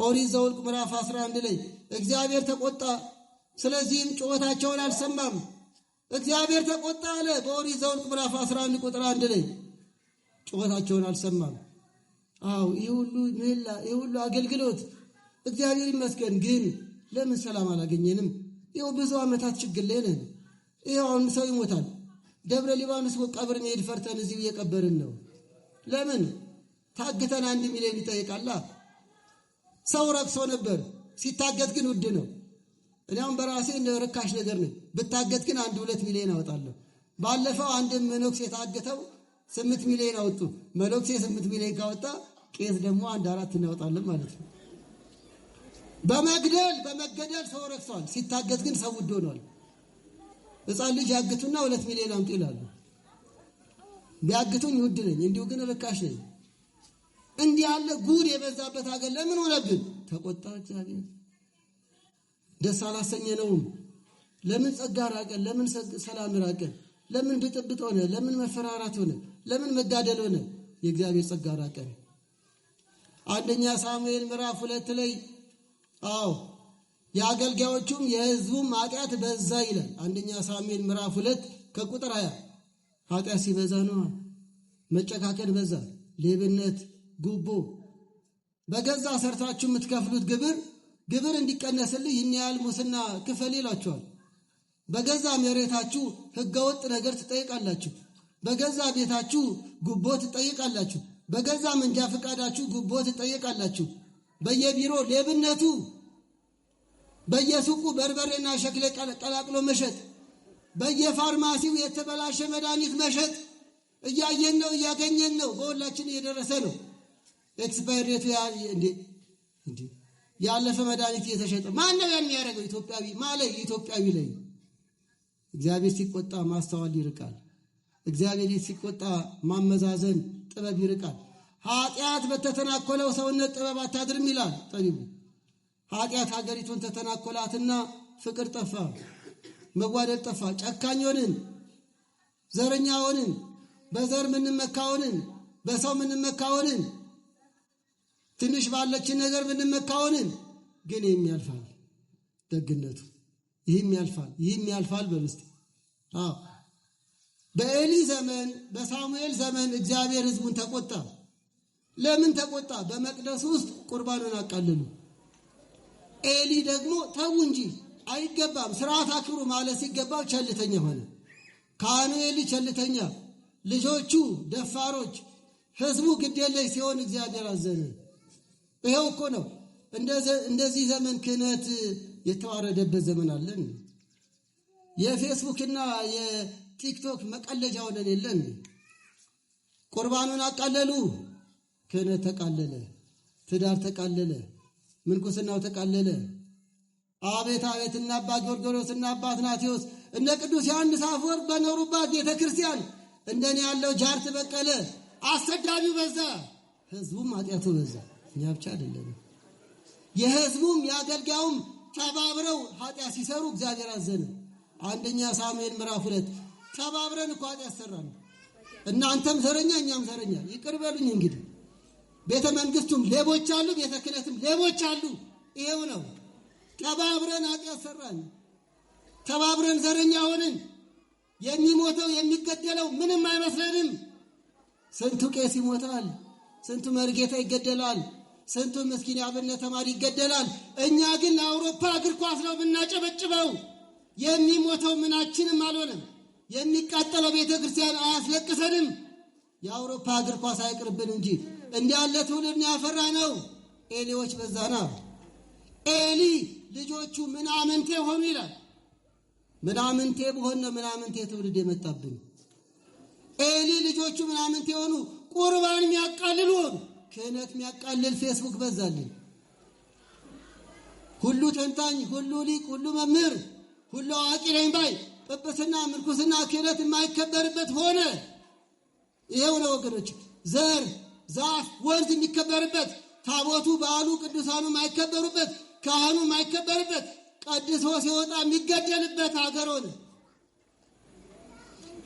ኦሪት ዘኍልቍ ምዕራፍ 11 ላይ እግዚአብሔር ተቆጣ፣ ስለዚህም ጩኸታቸውን አልሰማም። እግዚአብሔር ተቆጣ አለ በኦሪት ዘኍልቍ ምዕራፍ 11 ቁጥር 1 ላይ ጩኸታቸውን አልሰማም። አዎ ይሄ ሁሉ ምህላ፣ ይሄ ሁሉ አገልግሎት እግዚአብሔር ይመስገን። ግን ለምን ሰላም አላገኘንም? ይኸው ብዙ ዓመታት ችግር ላይ ነን። ይኸው አሁን ሰው ይሞታል። ደብረ ሊባኖስ ቀብር መሄድ ፈርተን እዚሁ እየቀበርን ነው። ለምን? ታግተን 1 ሚሊዮን ይጠይቃላ። ሰው ረክሶ ነበር፣ ሲታገት ግን ውድ ነው። እኔ አሁን በራሴ እንደ ርካሽ ነገር ነኝ። ብታገት ግን 1-2 ሚሊዮን አወጣለሁ። ባለፈው አንድ መነኩሴ የታገተው 8 ሚሊዮን አወጡ። መነኩሴ 8 ሚሊዮን ካወጣ ቄስ ደግሞ 1-4 እናወጣለን ማለት ነው። በመገደል ሰው ረክሷል። ሲታገት ግን ሰው ውድ ሆኗል። ሕፃን ልጅ ያግቱና 2 ሚሊዮን አምጡ ይላሉ። ቢያግቱኝ ውድ ነኝ፣ እንዲሁ ግን ርካሽ ነኝ። እንዲህ ያለ ጉድ የበዛበት ሀገር ለምን ሆነብን? ተቆጣ እግዚአብሔር። ደስ አላሰኘነውም። ለምን ጸጋ ራቀን? ለምን ሰላም ራቀን? ለምን ብጥብጥ ሆነ? ለምን መፈራራት ሆነ? ለምን መጋደል ሆነ? የእግዚአብሔር ጸጋ ራቀን። 1ኛ ሳሙኤል ምዕራፍ 2 ላይ የአገልጋዮቹም የሕዝቡም ኃጢአት በዛ ይላል። 1ኛ ሳሙኤል ምዕራፍ 2 ከቁጥር 20 ኃጢአት ሲበዛ ነው። መጨካከን በዛ፣ ሌብነት፣ ጉቦ፣ በገዛ ሰርታችሁ የምትከፍሉት ግብር እንዲቀነስልህ ይህን ያህል ሙስና ክፈል ይላችኋል። በገዛ መሬታችሁ ሕገወጥ ነገር ትጠይቃላችሁ። በገዛ ቤታችሁ ጉቦ ትጠይቃላችሁ። በገዛ መንጃ ፈቃዳችሁ ጉቦ ትጠይቃላችሁ። በየቢሮ ሌብነቱ፣ በየሱቁ በርበሬና ሸክላ ቀላቅሎ መሸጥ፣ በየፋርማሲው የተበላሸ መድኃኒት መሸጥ እያየን ነው፣ እያገኘን ነው። በሁላችን እየደረሰ ነው። ኤክስፓየር ዴቱ ያለፈ መድኃኒት እየተሸጠ ማን ነው ያን ያደረገው? ኢትዮጵያዊ ማለት ኢትዮጵያዊ ላይ። እግዚአብሔር ሲቆጣ ማስተዋል ይርቃል። እግዚአብሔር ሲቆጣ ማመዛዘን ጥበብ ይርቃል። ኃጢአት በተተናኮለው ሰውነት ጥበብ አታድርም ይላል ጠቢቡ። ኃጢአት ሀገሪቱን ተተናኮላትና ፍቅር ጠፋ፣ መጓደል ጠፋ። ጨካኝ ሆንን፣ ዘረኛ ሆንን፣ በዘር ምንመካ ሆንን፣ በሰው ምንመካ ሆንን፣ ትንሽ ባለችን ነገር ምንመካ ሆንን። ግን ይህም ያልፋል፣ ደግነቱ ይህም ያልፋል፣ ይህም ያልፋል። በምስጢ በኤሊ ዘመን በሳሙኤል ዘመን እግዚአብሔር ሕዝቡን ተቆጣ። ለምን ተቆጣ? በመቅደስ ውስጥ ቁርባኑን አቃለሉ። ኤሊ ደግሞ ተው እንጂ አይገባም፣ ስርዓት አክብሩ ማለት ሲገባው ቸልተኛ ሆነ። ካህኑ ኤሊ ቸልተኛ፣ ልጆቹ ደፋሮች፣ ሕዝቡ ግዴለሽ ሲሆን እግዚአብሔር አዘነ። ይሄው እኮ ነው። እንደዚህ ዘመን ክህነት የተዋረደበት ዘመን አለን። የፌስቡክና የቲክቶክ መቀለጃ ሆነን የለን። ቁርባኑን አቃለሉ፣ ክህነት ተቃለለ፣ ትዳር ተቃለለ፣ ምንኩስናው ተቃለለ። አቤት አቤት! እና አባ ጊዮርጊስ እና አባ አትናቴዎስ እነ ቅዱስ ዮሐንስ አፈወርቅ በኖሩባት ቤተ ክርስቲያን እንደኔ ያለው ጃርት በቀለ። አሰዳቢው በዛ፣ ሕዝቡም ኃጢአቱ በዛ። እኛ ብቻ አይደለም፣ የሕዝቡም የአገልጋዩም ተባብረው ኃጢአት ሲሰሩ እግዚአብሔር አዘነ። 1ኛ ሳሙኤል ምዕራፍ 2 ተባብረን እኮ ኃጢአት ሰራን። እናንተም ዘረኛ እኛም ዘረኛ፣ ይቅር በሉኝ። እንግዲህ ቤተ መንግስቱም ሌቦች አሉ፣ ቤተ ክህነትም ሌቦች አሉ። ይሄው ነው። ተባብረን ኃጢአት ሰራን፣ ተባብረን ዘረኛ ሆንን። የሚሞተው የሚገደለው ምንም አይመስለንም። ስንቱ ቄስ ይሞታል፣ ስንቱ መርጌታ ይገደላል፣ ስንቱ ምስኪን የአብነት ተማሪ ይገደላል። እኛ ግን ለአውሮፓ እግር ኳስ ነው ብናጨበጭበው። የሚሞተው ምናችንም አልሆነም። የሚቃጠለው ቤተ ክርስቲያን አያስለቅሰንም። የአውሮፓ እግር ኳስ አይቅርብን እንጂ እንዲህ ያለ ትውልድ ያፈራ ነው። ኤሊዎች በዛና ኤሊ ልጆቹ ምናምንቴ ሆኑ ይላል። ምናምንቴ በሆነ ምናምንቴ ትውልድ የመጣብን። ኤሊ ልጆቹ ምናምንቴ ሆኑ፣ ቁርባን የሚያቃልሉ ሆኑ። ክህነት የሚያቃልል ፌስቡክ በዛልን። ሁሉ ተንታኝ፣ ሁሉ ሊቅ፣ ሁሉ መምህር፣ ሁሉ አዋቂ ነኝ ባይ ጵጵስና፣ ምንኩስና፣ ክህነት የማይከበርበት ሆነ። ይሄው ነው ወገኖች። ዘር፣ ዛፍ፣ ወንዝ የሚከበርበት፣ ታቦቱ፣ በዓሉ፣ ቅዱሳኑ የማይከበሩበት፣ ካህኑ የማይከበርበት፣ ቀድሶ ሲወጣ የሚገደልበት ሀገር ሆነ።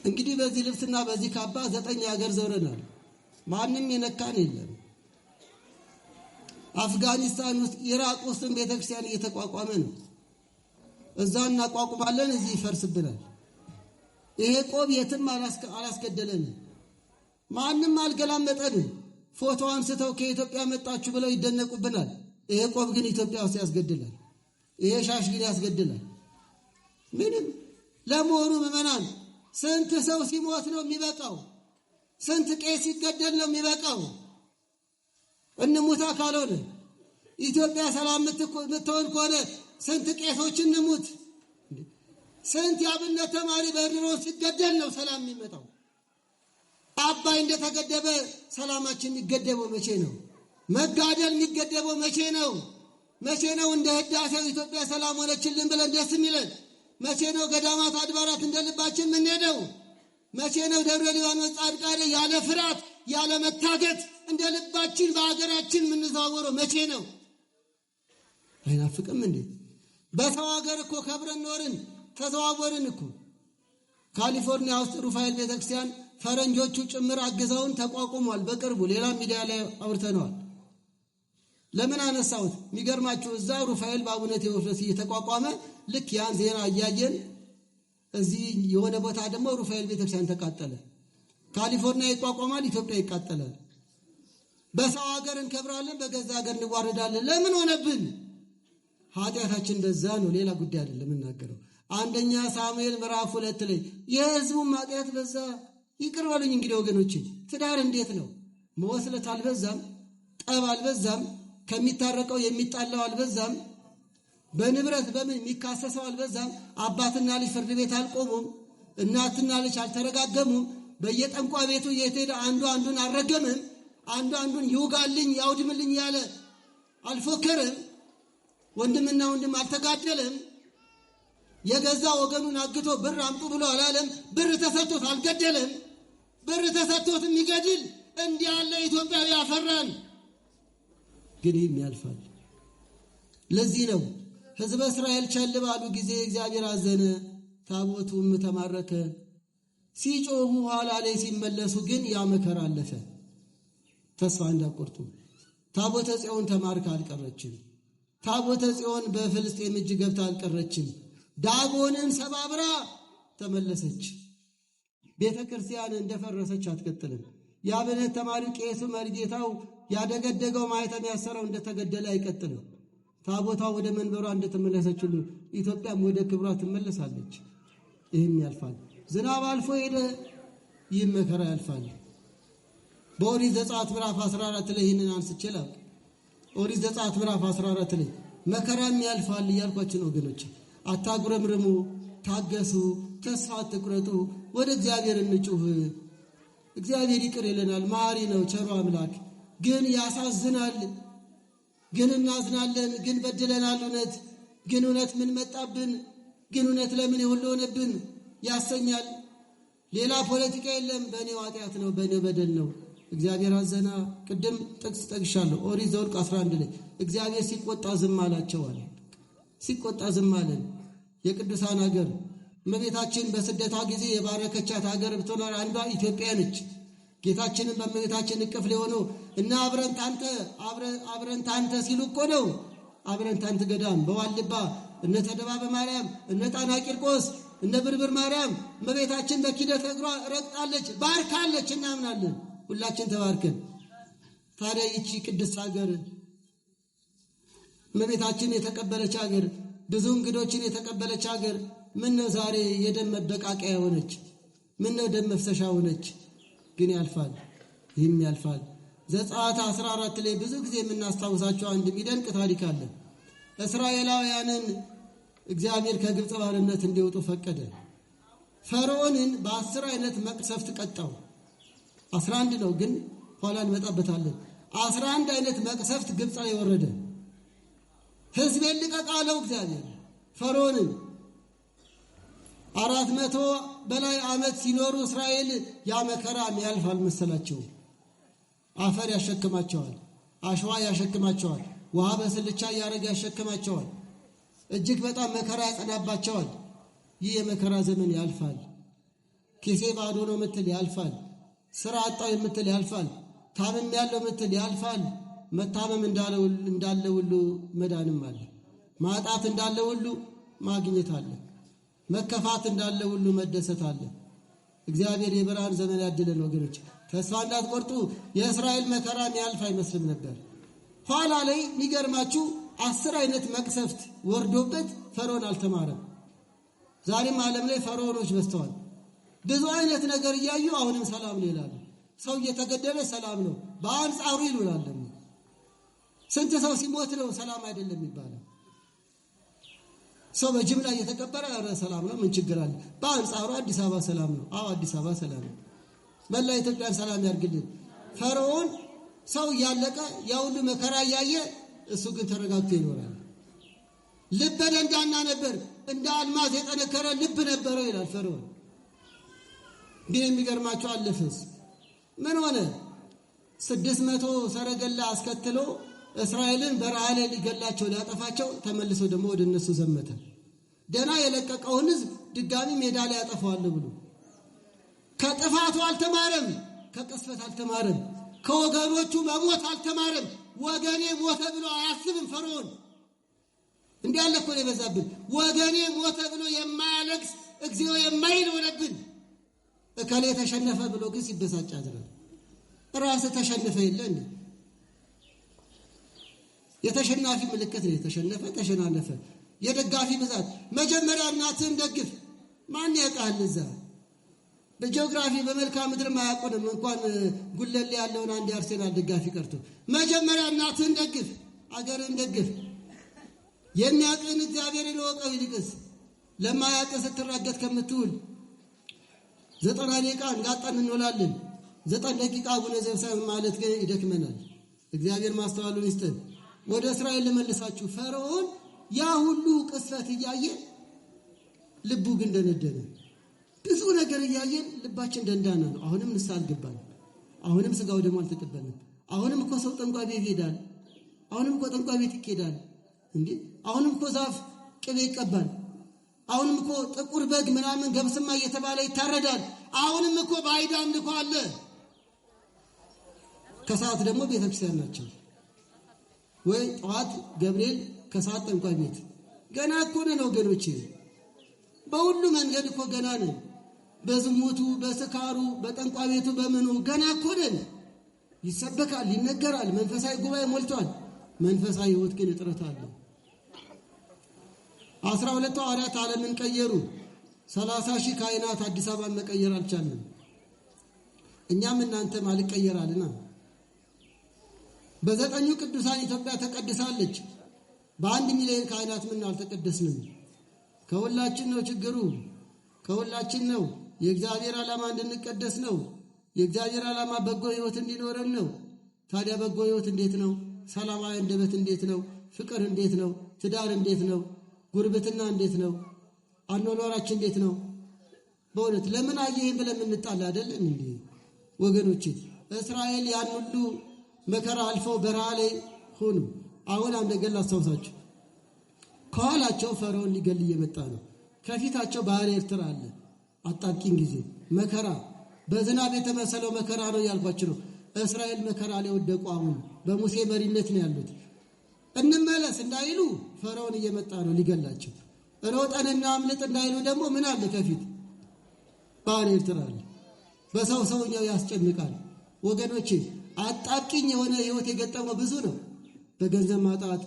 እንግዲህ በዚህ ልብስና በዚህ ካባ 9 ሀገር ዘውረናል። ማንም የነካን የለም። አፍጋኒስታን ውስጥ፣ ኢራቅ ውስጥም ቤተክርስቲያን እየተቋቋመ ነው። እዛ እናቋቁማለን፣ እዚህ ይፈርስብናል። ይሄ ቆብ የትም አላስገደለንም። ማንም አልገላመጠንም። ፎቶ አንስተው ከኢትዮጵያ መጣችሁ ብለው ይደነቁብናል። ይሄ ቆብ ግን ኢትዮጵያ ውስጥ ያስገድላል። ይሄ ሻሽ ግን ያስገድላል። ምንም ለመሆኑ ምዕመናን ስንት ሰው ሲሞት ነው የሚበቃው? ስንት ቄስ ሲገደል ነው የሚበቃው? እንሙታ ካልሆነ ኢትዮጵያ ሰላም የምትሆን ከሆነ ስንት ቄሶች እንሙት? ስንት የአብነት ተማሪ በድሮ ሲገደል ነው ሰላም የሚመጣው? አባይ እንደተገደበ ሰላማችን የሚገደበው መቼ ነው? መጋደል የሚገደበው መቼ ነው? መቼ ነው እንደ ህዳሴው ኢትዮጵያ ሰላም ሆነችልን ብለን ደስ የሚለን? መቼ ነው ገዳማት አድባራት እንደ ልባችን የምንሄደው? መቼ ነው ደብረ ሊባኖስ ጻድቃኔ ያለ ፍርሃት ያለ መታገት እንደ ልባችን በሀገራችን የምንዘዋወረው መቼ ነው? አይናፍቅም እንዴ? በሰው ሀገር እኮ ከብረን ኖርን፣ ተዘዋወርን እኮ። ካሊፎርኒያ ውስጥ ሩፋኤል ቤተክርስቲያን ፈረንጆቹ ጭምር አግዘውን ተቋቁሟል። በቅርቡ ሌላ ሚዲያ ላይ አውርተነዋል። ለምን አነሳሁት? የሚገርማችሁ እዛ ሩፋኤል በአቡነ ቴዎፍሎስ እየተቋቋመ ልክ ያን ዜና እያየን እዚህ የሆነ ቦታ ደግሞ ሩፋኤል ቤተክርስቲያን ተቃጠለ። ካሊፎርኒያ ይቋቋማል፣ ኢትዮጵያ ይቃጠላል። በሰው ሀገር እንከብራለን፣ በገዛ ሀገር እንዋረዳለን። ለምን ሆነብን? ኃጢአታችን እንደዛ ነው። ሌላ ጉዳይ አይደለም የምናገረው። አንደኛ ሳሙኤል ምዕራፍ 2 ላይ የሕዝቡም ኃጢአት በዛ። ይቅር በሉኝ እንግዲህ ወገኖቼ፣ ትዳር እንዴት ነው? መወስለት አልበዛም? ጠብ አልበዛም? ከሚታረቀው የሚጣላው አልበዛም? በንብረት በምን የሚካሰሰው አልበዛም? አባትና ልጅ ፍርድ ቤት አልቆሙም? እናትና ልጅ አልተረጋገሙም? በየጠንቋ ቤቱ እየተሄደ አንዱ አንዱን አልረገምም? አንዱ አንዱን ይውጋልኝ ያውድምልኝ ያለ አልፎከረም? ወንድምና ወንድም አልተጋደለም? የገዛ ወገኑን አግቶ ብር አምጡ ብሎ አላለም? ብር ተሰጥቶት አልገደለም? ብር ተሰጥቶት የሚገድል እንዲህ ያለ ኢትዮጵያዊ ያፈራን። ግን ይህም ያልፋል። ለዚህ ነው ሕዝበ እስራኤል ቸል ባሉ ጊዜ እግዚአብሔር አዘነ፣ ታቦቱም ተማረከ። ሲጮሁ ኋላ ላይ ሲመለሱ ግን ያ መከራ አለፈ። ተስፋ እንዳቆርጡ ታቦተ ጽዮን ተማርካ አልቀረችም። ታቦተ ጽዮን በፍልስጤም እጅ ገብታ አልቀረችም። ዳጎንን ሰባብራ ተመለሰች። ቤተ ክርስቲያን እንደፈረሰች አትቀጥልም። የአብነት ተማሪው ቄሱ መርጌታው ያደገደገው ማኅተም ያሰረው እንደተገደለ አይቀጥልም። ታቦቷ ወደ መንበሯ እንደተመለሰች ሁሉ ኢትዮጵያም ወደ ክብሯ ትመለሳለች። ይህም ያልፋል። ዝናብ አልፎ ሄደ፣ ይህም መከራ ያልፋል። በኦሪት ዘጸአት ምዕራፍ 14 ላይ ይህንን አንስቼላል። ኦሪት ዘጸአት ምዕራፍ 14 ላይ መከራም ያልፋል እያልኳችን ወገኖች፣ አታጉረምርሙ፣ ታገሱ፣ ተስፋ አትቁረጡ፣ ወደ እግዚአብሔር እንጩህ። እግዚአብሔር ይቅር ይለናል፣ መሐሪ ነው፣ ቸሩ አምላክ። ግን ያሳዝናል፣ ግን እናዝናለን፣ ግን በድለናል። እውነት ምን መጣብን? ግን እውነት ለምን የሁሉ ሆነብን ያሰኛል። ሌላ ፖለቲካ የለም። በእኔው ኃጢአት ነው፣ በእኔው በደል ነው። እግዚአብሔር አዘና። ቅድም ጥቅስ ጠቅሻለሁ። ኦሪት ዘኍልቍ 11 ላይ እግዚአብሔር ሲቆጣ ዝም አላቸዋል። ሲቆጣ ዝም አለን። የቅዱሳን ሀገር እመቤታችን በስደቷ ጊዜ የባረከቻት ሀገር ብትኖር አንዷ ኢትዮጵያ ነች። ጌታችንን በእመቤታችን እቅፍ ላይ ሆኖ እና አብረን ታንተ ሲሉ እኮ ነው አብረን ታንት ገዳም በዋልባ እነ ተደባበ ማርያም እነ ጣና ቂርቆስ እነ ብርብር ማርያም እመቤታችን በኪደተ እግሯ ረግጣለች ባርካለች እናምናለን። ሁላችን ተባርከን ታዲያ ይቺ ቅድስት ሀገር እመቤታችን የተቀበለች ሀገር ብዙ እንግዶችን የተቀበለች ሀገር ምነው ዛሬ የደም መበቃቂያ ሆነች? ምነው ደም መፍሰሻ ሆነች? ግን ያልፋል፣ ይህም ያልፋል። ዘጸአት 14 ላይ ብዙ ጊዜ የምናስታውሳቸው አንድ የሚደንቅ ታሪክ አለ። እስራኤላውያንን እግዚአብሔር ከግብፅ ባርነት እንዲወጡ ፈቀደ። ፈርዖንን በ10 አይነት መቅሰፍት ቀጣው። 11 ነው ግን ኋላ እንመጣበታለን። 11 አይነት መቅሰፍት ግብፅ ላይ ወረደ። ሕዝቤን ልቀቅ አለው እግዚአብሔር ፈርዖንን። 400 በላይ ዓመት ሲኖሩ እስራኤል ያ መከራ ያልፋል መሰላቸው። አፈር ያሸክማቸዋል፣ አሸዋ ያሸክማቸዋል፣ ውሃ በስልቻ እያደረገ ያሸክማቸዋል። እጅግ በጣም መከራ ያጸናባቸዋል። ይህ የመከራ ዘመን ያልፋል። ኪሴ ባዶ ነው ምትል ያልፋል። ስራ አጣው የምትል ያልፋል። ታመም ያለው ምትል ያልፋል። መታመም እንዳለ ሁሉ መዳንም አለ። ማጣት እንዳለ ሁሉ ማግኘት አለ። መከፋት እንዳለ ሁሉ መደሰት አለ። እግዚአብሔር የብርሃን ዘመን ያድለን ወገኖች። ተስፋ እንዳትቆርጡ። የእስራኤል መከራ ያልፍ አይመስልም ነበር። ኋላ ላይ የሚገርማችሁ 10 አይነት መቅሰፍት ወርዶበት ፈርዖን አልተማረም። ዛሬም ዓለም ላይ ፈርዖኖች በዝተዋል። ብዙ አይነት ነገር እያዩ አሁንም ሰላም ነው ይላሉ። ሰው እየተገደለ ሰላም ነው በአንጻሩ ይሉናል። ስንት ሰው ሲሞት ነው ሰላም አይደለም ይባላል። ሰው በጅምላ እየተቀበረ ሰላም ነው ምን ችግር አለ? በአንጻሩ አዲስ አበባ ሰላም ነው። አዎ አዲስ አበባ ሰላም ነው። መላ ኢትዮጵያን ሰላም ያርግልን። ፈርዖን ሰው እያለቀ ያ ሁሉ መከራ እያየ እሱ ግን ተረጋግቶ ይኖራል። ልበ ደንዳና ነበር፣ እንደ አልማዝ የጠነከረ ልብ ነበረው ይላል ፈርዖን። ግን የሚገርማቸው አለፈስ ምን ሆነ? 600 ሰረገላ አስከትሎ እስራኤልን በረሃ ላይ ሊገላቸው ሊያጠፋቸው ተመልሶ ደግሞ ወደ እነሱ ዘመተ። ደና የለቀቀውን ሕዝብ ድጋሚ ሜዳ ላይ ያጠፋዋለሁ ብሎ ከጥፋቱ አልተማረም፣ ከቅስፈት አልተማረም፣ ከወገኖቹ መሞት አልተማረም። ወገኔ ሞተ ብሎ አያስብም ፈርዖን። እንዲህ ያለ እኮ ነው የበዛብን። ወገኔ ሞተ ብሎ የማያለቅስ እግዚኦ የማይል ሆነብን። እከሌ ተሸነፈ ብሎ ግን ሲበሳጭ አድረን ራስህ ተሸነፈ የለ እንዴ? የተሸናፊ ምልክት ነው። የተሸነፈ ተሸናነፈ። የደጋፊ ብዛት መጀመሪያ እናትህን ደግፍ። ማን ያውቃል? እዛ በጂኦግራፊ በመልክዓ ምድር ማያውቁንም እንኳን ጉለሌ ያለውን አንድ አርሴናል ደጋፊ ቀርቶ መጀመሪያ እናትህን ደግፍ፣ አገርህን ደግፍ። የሚያውቅህን እግዚአብሔርን እወቀው። ይልቅስ ለማያውቅህ ስትራገጥ ከምትውል 90 ደቂቃ እንጋጣን እንውላለን። 9 ደቂቃ አቡነ ዘበሰማያት ማለት ግን ይደክመናል። እግዚአብሔር ማስተዋሉን ይስጠን። ወደ እስራኤል ልመልሳችሁ። ፈርዖን ያ ሁሉ ቅስፈት እያየ ልቡ ግን ደነደነ። ብዙ ነገር እያየን ልባችን ደንዳና ነው። አሁንም ንስሐ አልገባንም። አሁንም ስጋው ደግሞ አልተቀበልንም። አሁንም እኮ ሰው ጠንቋይ ቤት ይሄዳል። አሁንም እኮ ጠንቋይ ቤት ይኬዳል እንዴ! አሁንም እኮ ዛፍ ቅቤ ይቀባል። አሁንም እኮ ጥቁር በግ ምናምን ገብስማ እየተባለ ይታረዳል። አሁንም እኮ ባዕድ አምልኮ አለ። ከሰዓት ደግሞ ቤተክርስቲያን ናቸው ወይ ጠዋት ገብርኤል ከሰዓት ጠንቋይ ቤት። ገና እኮ ነን ወገኖቼ። በሁሉ መንገድ እኮ ገና ነን። በዝሙቱ፣ በስካሩ፣ በጠንቋይ ቤቱ፣ በምኑ ገና እኮ ነን። ይሰበካል፣ ይነገራል፣ መንፈሳዊ ጉባኤ ሞልቷል። መንፈሳዊ ሕይወት ግን እጥረት አለ። 12 ሐዋርያት ዓለምን ቀየሩ። 30,000 ካህናት አዲስ አበባን መቀየር አልቻለም። እኛም እናንተም አልቀየራልና በ9 ቅዱሳን ኢትዮጵያ ተቀድሳለች። በ1 ሚሊዮን ካህናት ምን አልተቀደስንም? ከሁላችን ነው ችግሩ፣ ከሁላችን ነው። የእግዚአብሔር ዓላማ እንድንቀደስ ነው። የእግዚአብሔር ዓላማ በጎ ሕይወት እንዲኖረን ነው። ታዲያ በጎ ሕይወት እንዴት ነው? ሰላማዊ አንደበት እንዴት ነው? ፍቅር እንዴት ነው? ትዳር እንዴት ነው? ጉርብትና እንዴት ነው? አኗኗራችን እንዴት ነው? በእውነት ለምን አየህ ብለን እንጣላ አይደለን እንዴ ወገኖቼ? እስራኤል ያን ሁሉ መከራ አልፈው በረሃ ላይ ሆኑ። አሁን አንድ ነገር ላስታውሳችሁ። ከኋላቸው ፈርዖን ሊገል እየመጣ ነው። ከፊታቸው ባህር ኤርትራ አለ። አጣብቂኝ ጊዜ መከራ፣ በዝናብ የተመሰለው መከራ ነው ያልኳችሁ ነው። እስራኤል መከራ ላይ ወደቁ። አሁን በሙሴ መሪነት ነው ያሉት። እንመለስ እንዳይሉ ፈርዖን እየመጣ ነው ሊገላቸው። ሮጠንና አምልጥ እንዳይሉ ደግሞ ምን አለ ከፊት? ባህረ ኤርትራ አለ። በሰው ሰውኛው ያስጨንቃል። ወገኖቼ አጣብቂኝ የሆነ ህይወት የገጠመው ብዙ ነው። በገንዘብ ማጣት፣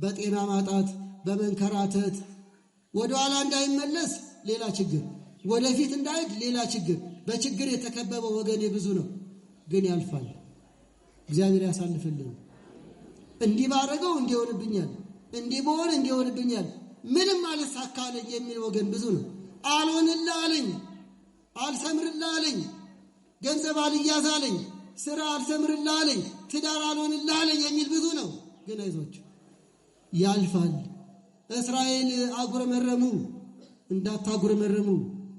በጤና ማጣት፣ በመንከራተት ወደ ኋላ እንዳይመለስ ሌላ ችግር፣ ወደፊት እንዳይሄድ ሌላ ችግር። በችግር የተከበበው ወገኔ ብዙ ነው፣ ግን ያልፋል። እግዚአብሔር ያሳልፍልን። እንዲህ ባረገው እንዲሆንብኛል፣ እንዲህ በሆነ እንዲሆንብኛል፣ ምንም አልሳካለኝ የሚል ወገን ብዙ ነው። አልሆንልህ አለኝ፣ አልሰምርልህ አለኝ፣ ገንዘብ አልያዝ አለኝ፣ ስራ አልሰምርልህ አለኝ፣ ትዳር አልሆንልህ አለኝ የሚል ብዙ ነው። ግን አይዟችሁ ያልፋል። እስራኤል አጉረመረሙ፣ እንዳታጉረመረሙ።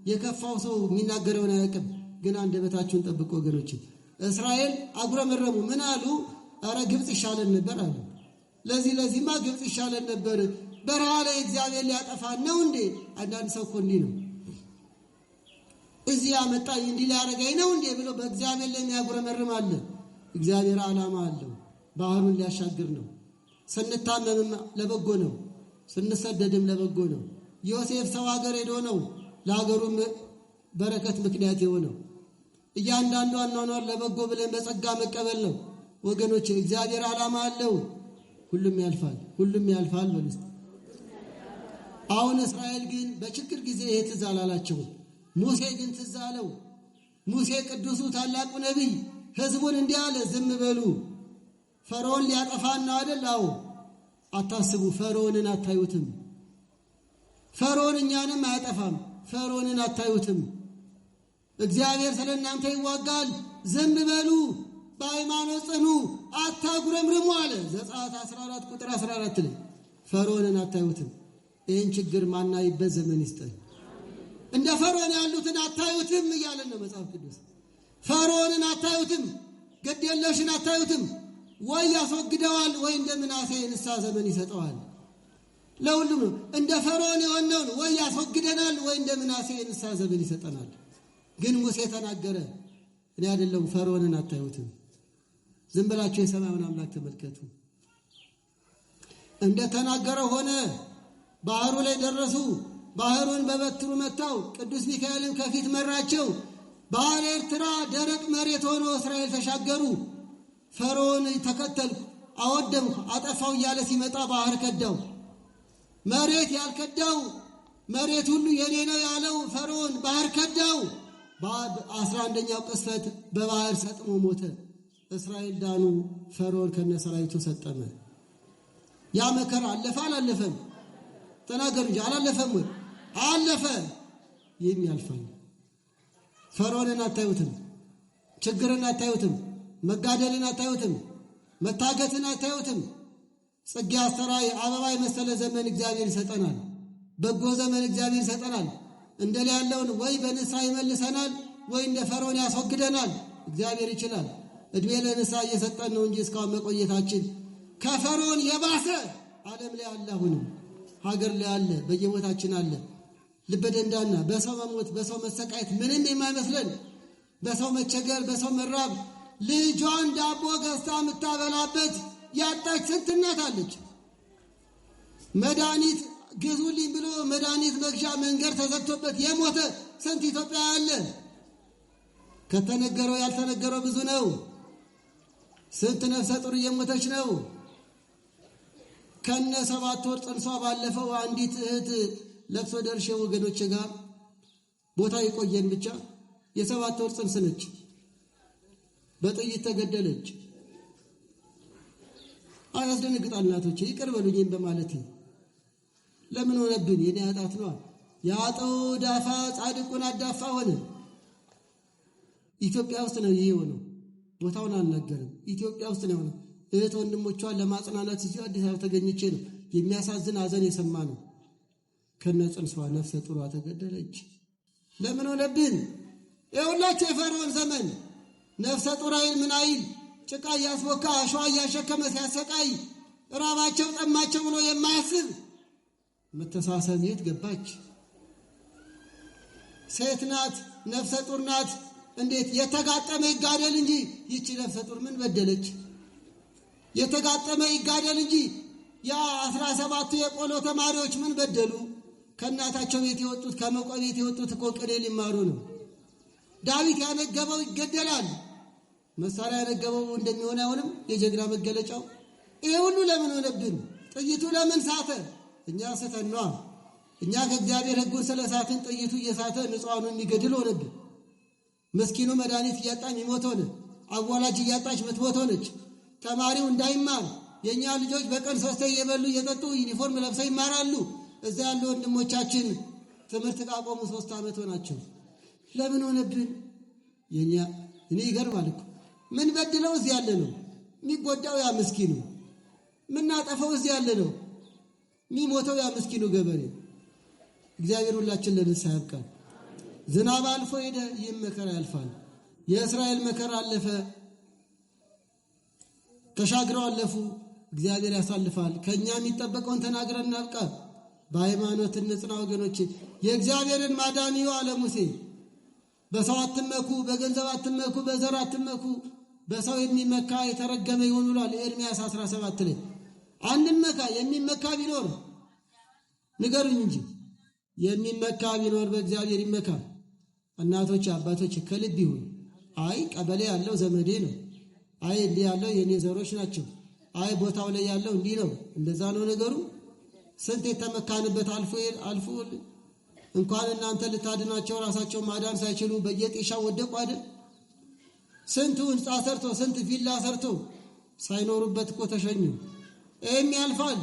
የከፋው ሰው የሚናገረውን አያውቅም፣ ግን አንደበታችሁን ጠብቁ ወገኖች። እስራኤል አጉረመረሙ። ምን አሉ? አረ ግብፅ ይሻለን ነበር አሉ። ለዚህማ ግብፅ ይሻለን ነበር፣ በረሃ ላይ እግዚአብሔር ሊያጠፋን ነው እንዴ? አንዳንድ ሰው እኮ እንዲህ ነው፣ እዚህ ያመጣኝ እንዲህ ሊያረጋኝ ነው እንዴ ብሎ በእግዚአብሔር ላይ የሚያጉረመርም አለ። እግዚአብሔር ዓላማ አለው፣ ባህሩን ሊያሻግር ነው። ስንታመምም ለበጎ ነው፣ ስንሰደድም ለበጎ ነው። ዮሴፍ ሰው ሀገር ሄዶ ነው ለሀገሩም በረከት ምክንያት የሆነው። እያንዳንዱ አኗኗር ለበጎ ብለን በጸጋ መቀበል ነው ወገኖች። እግዚአብሔር ዓላማ አለው። ሁሉም ያልፋል፣ ሁሉም ያልፋል በልስት። አሁን እስራኤል ግን በችግር ጊዜ ይሄ ትዝ አላላቸውም። ሙሴ ግን ትዝ አለው። ሙሴ ቅዱሱ ታላቁ ነቢይ ሕዝቡን እንዲህ አለ፣ ዝም በሉ፣ ፈርዖን ሊያጠፋን ነው አይደል? አዎ፣ አታስቡ፣ ፈርዖንን አታዩትም። ፈርዖን እኛንም አያጠፋም፣ ፈርዖንን አታዩትም። እግዚአብሔር ስለ እናንተ ይዋጋል፣ ዝም በሉ፣ በሃይማኖት ጽኑ፣ አታጉረምርሙ አለ ዘጸአት 14 ቁጥር 14 ላይ። ፈርዖንን አታዩትም። ይህን ችግር ማናይበት ዘመን ይስጠን። እንደ ፈርዖን ያሉትን አታዩትም እያለን ነው መጽሐፍ ቅዱስ። ፈርዖንን አታዩትም፣ ግድ የለሽን አታዩትም። ወይ ያስወግደዋል ወይ እንደ ምናሴ የንስሐ ዘመን ይሰጠዋል። ለሁሉም ነው። እንደ ፈርዖን የሆነውን ወይ ያስወግደናል ወይ እንደ ምናሴ የንስሐ ዘመን ይሰጠናል። ግን ሙሴ ተናገረ፣ እኔ አይደለሁም፣ ፈርዖንን አታዩትም። ዝም ብላችሁ የሰማዩን አምላክ ተመልከቱ። እንደ ተናገረው ሆነ። ባህሩ ላይ ደረሱ። ባህሩን በበትሩ መታው። ቅዱስ ሚካኤልን ከፊት መራቸው። ባህረ ኤርትራ ደረቅ መሬት ሆኖ እስራኤል ተሻገሩ። ፈርዖን ተከተልኩ፣ አወደምኩ፣ አጠፋው እያለ ሲመጣ ባህር ከዳው። መሬት ያልከዳው መሬት ሁሉ የኔ ነው ያለው ፈርዖን ባህር ከዳው። በ11ኛው ቅስፈት በባህር ሰጥሞ ሞተ። እስራኤል ዳኑ። ፈርዖን ከነሰራዊቱ ሰጠመ። ያ መከራ አለፈ አላለፈም? ተናገሩ እንጂ አላለፈም ወይ? አለፈ። ይህም ያልፋል። ፈርዖንን አታዩትም፣ ችግርን አታዩትም፣ መጋደልን አታዩትም፣ መታገትን አታዩትም። ጽጌ አስተራይ አበባ የመሰለ ዘመን እግዚአብሔር ይሰጠናል። በጎ ዘመን እግዚአብሔር ይሰጠናል። እንደሌላ ያለውን ወይ በንስሐ ይመልሰናል ወይ እንደ ፈርዖን ያስወግደናል። እግዚአብሔር ይችላል። እድሜ ለንስሐ እየሰጠን ነው እንጂ እስካሁን መቆየታችን ከፈርዖን የባሰ ዓለም ላይ አለ። አሁንም ሀገር ላይ አለ፣ በየቦታችን አለ። ልበ ደንዳና፣ በሰው መሞት፣ በሰው መሰቃየት ምንም የማይመስለን፣ በሰው መቸገር፣ በሰው መራብ፣ ልጇን ዳቦ ገዝታ የምታበላበት ያጣች ስንት እናት አለች። መድኃኒት ግዙልኝ ብሎ መድኃኒት መግዣ መንገድ ተዘግቶበት የሞተ ስንት ኢትዮጵያ አለ። ከተነገረው ያልተነገረው ብዙ ነው። ስንት ነፍሰ ጡር እየሞተች ነው። ከነ 7 ወር ጽንሷ ባለፈው አንዲት እህት ለቅሶ ደርሼ ወገኖች ጋር ቦታ ይቆየን ብቻ የ7 ወር ጽንስ ነች። በጥይት ተገደለች። አያስደነግጣል? እናቶቼ ይቅር በሉኝም በማለት ለምን ሆነብን? የኔ ኃጢአት ነው። ያጠው ዳፋ ጻድቁን አዳፋ ሆነ። ኢትዮጵያ ውስጥ ነው ይሄ ሆነው። ቦታውን አልነገርም። ኢትዮጵያ ውስጥ ነው። እህት ወንድሞቿን ለማጽናናት እዚህ አዲስ አበባ ተገኝቼ ነው የሚያሳዝን ሐዘን የሰማ ነው። ከነ ጽንሷ ነፍሰ ጡሯ ተገደለች። ለምን ሆነብን? የሁላችሁ የፈርዖን ዘመን ነፍሰ ጡር አይል ምን አይል ጭቃ እያስቦካ አሸዋ እያሸከመ ሲያሰቃይ ራባቸው ጠማቸው ብሎ የማያስብ መተሳሰብ የት ገባች? ሴት ናት፣ ነፍሰ ጡር ናት። እንዴት የተጋጠመ ይጋደል እንጂ ይቺ ነፍሰ ጡር ምን በደለች? የተጋጠመ ይጋደል እንጂ ያ 17ቱ የቆሎ ተማሪዎች ምን በደሉ? ከእናታቸው ቤት የወጡት ከመቋ ቤት የወጡት እኮ ቅኔ ሊማሩ ነው። ዳዊት ያነገበው ይገደላል። መሳሪያ ያነገበው እንደሚሆን አይሆንም። የጀግና መገለጫው ይሄ ሁሉ ለምን ሆነብን? ጥይቱ ለምን ሳተ? እኛ ስተን ነው። እኛ ከእግዚአብሔር ሕጉን ስለሳትን ጥይቱ እየሳተ ንጹሐኑን የሚገድል ሆነብን። ምስኪኑ መድኃኒት እያጣ የሚሞት ሆነ። አዋላጅ እያጣች ምትሞት ሆነች። ተማሪው እንዳይማር የእኛ ልጆች በቀን 3 እየበሉ እየጠጡ ዩኒፎርም ለብሰው ይማራሉ። እዛ ያሉ ወንድሞቻችን ትምህርት ካቆሙ 3 ዓመት ሆናቸው። ለምን ሆነብን? እኔ ይገርማል እኮ ምን በድለው እዚህ ያለ ነው የሚጎዳው ያ ምስኪኑ፣ ምናጠፈው እዚህ ያለ ነው የሚሞተው ያ ምስኪኑ ገበሬ። እግዚአብሔር ሁላችን ለንስሐ ያብቃን። ዝናብ አልፎ ሄደ፣ ይህም መከራ ያልፋል። የእስራኤል መከራ አለፈ፣ ተሻግረው አለፉ። እግዚአብሔር ያሳልፋል። ከኛ የሚጠበቀውን ተናግረን እናብቃ። በሃይማኖት እንጽና ወገኖቼ። የእግዚአብሔርን ማዳን ይዩ አለ ሙሴ። በሰው አትመኩ፣ በገንዘብ አትመኩ፣ በዘር አትመኩ፣ በሰው የሚመካ የተረገመ ይሁን ብሏል ኤርምያስ 17 ላይ። አንመካ። የሚመካ ቢኖር ንገሩኝ እንጂ የሚመካ ቢኖር በእግዚአብሔር ይመካ። እናቶች አባቶች ከልብ ይሁን። አይ ቀበሌ ያለው ዘመዴ ነው፣ አይ እንዲህ ያለው የኔ ዘሮች ናቸው፣ አይ ቦታው ላይ ያለው እንዲህ ነው፣ እንደዛ ነው ነገሩ። ስንት የተመካንበት አልፎ እንኳን እናንተ ልታድናቸው ራሳቸው ማዳን ሳይችሉ በየጤሻው ወደቁ አይደል? ስንቱ ህንፃ ሰርቶ ስንት ቪላ ሰርቶ ሳይኖሩበት እኮ ተሸኙ። ይህም ያልፋል።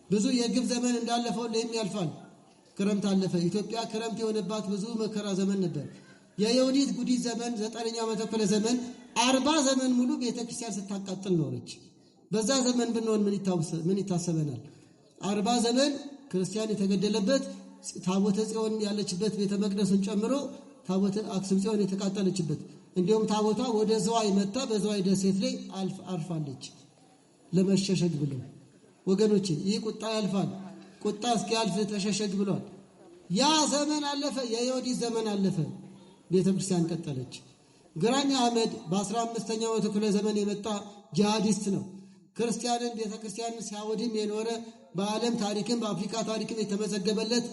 ብዙ የግብ ዘመን እንዳለፈው ይህም ያልፋል። ክረምት አለፈ። ኢትዮጵያ ክረምት የሆነባት ብዙ መከራ ዘመን ነበር። የይሁዲት ጉዲት ዘመን 9ኛው መቶ ክፍለ ዘመን 40 ዘመን ሙሉ ቤተክርስቲያን ስታቃጥል ኖረች። በዛ ዘመን ብንሆን ምን ይታሰበናል? 40 ዘመን ክርስቲያን የተገደለበት፣ ታቦተ ጽዮን ያለችበት ቤተ መቅደሱን ጨምሮ ታቦተ አክሱም ጽዮን የተቃጠለችበት፣ እንዲሁም ታቦቷ ወደ ዘዋይ መጣ በዘዋይ ደሴት ላይ አርፋለች ለመሸሸግ ብለው። ወገኖቼ ይህ ቁጣ ያልፋል። ቁጣ እስኪያልፍ ተሸሸግ ብሏል። ያ ዘመን አለፈ። የይሁዲት ዘመን አለፈ። ቤተ ክርስቲያን ቀጠለች። ግራኝ አህመድ በ15ኛው መቶ ክፍለ ዘመን የመጣ ጂሃዲስት ነው። ክርስቲያንን ቤተ ክርስቲያንን ሲያወድም የኖረ በዓለም ታሪክም በአፍሪካ ታሪክም የተመዘገበለት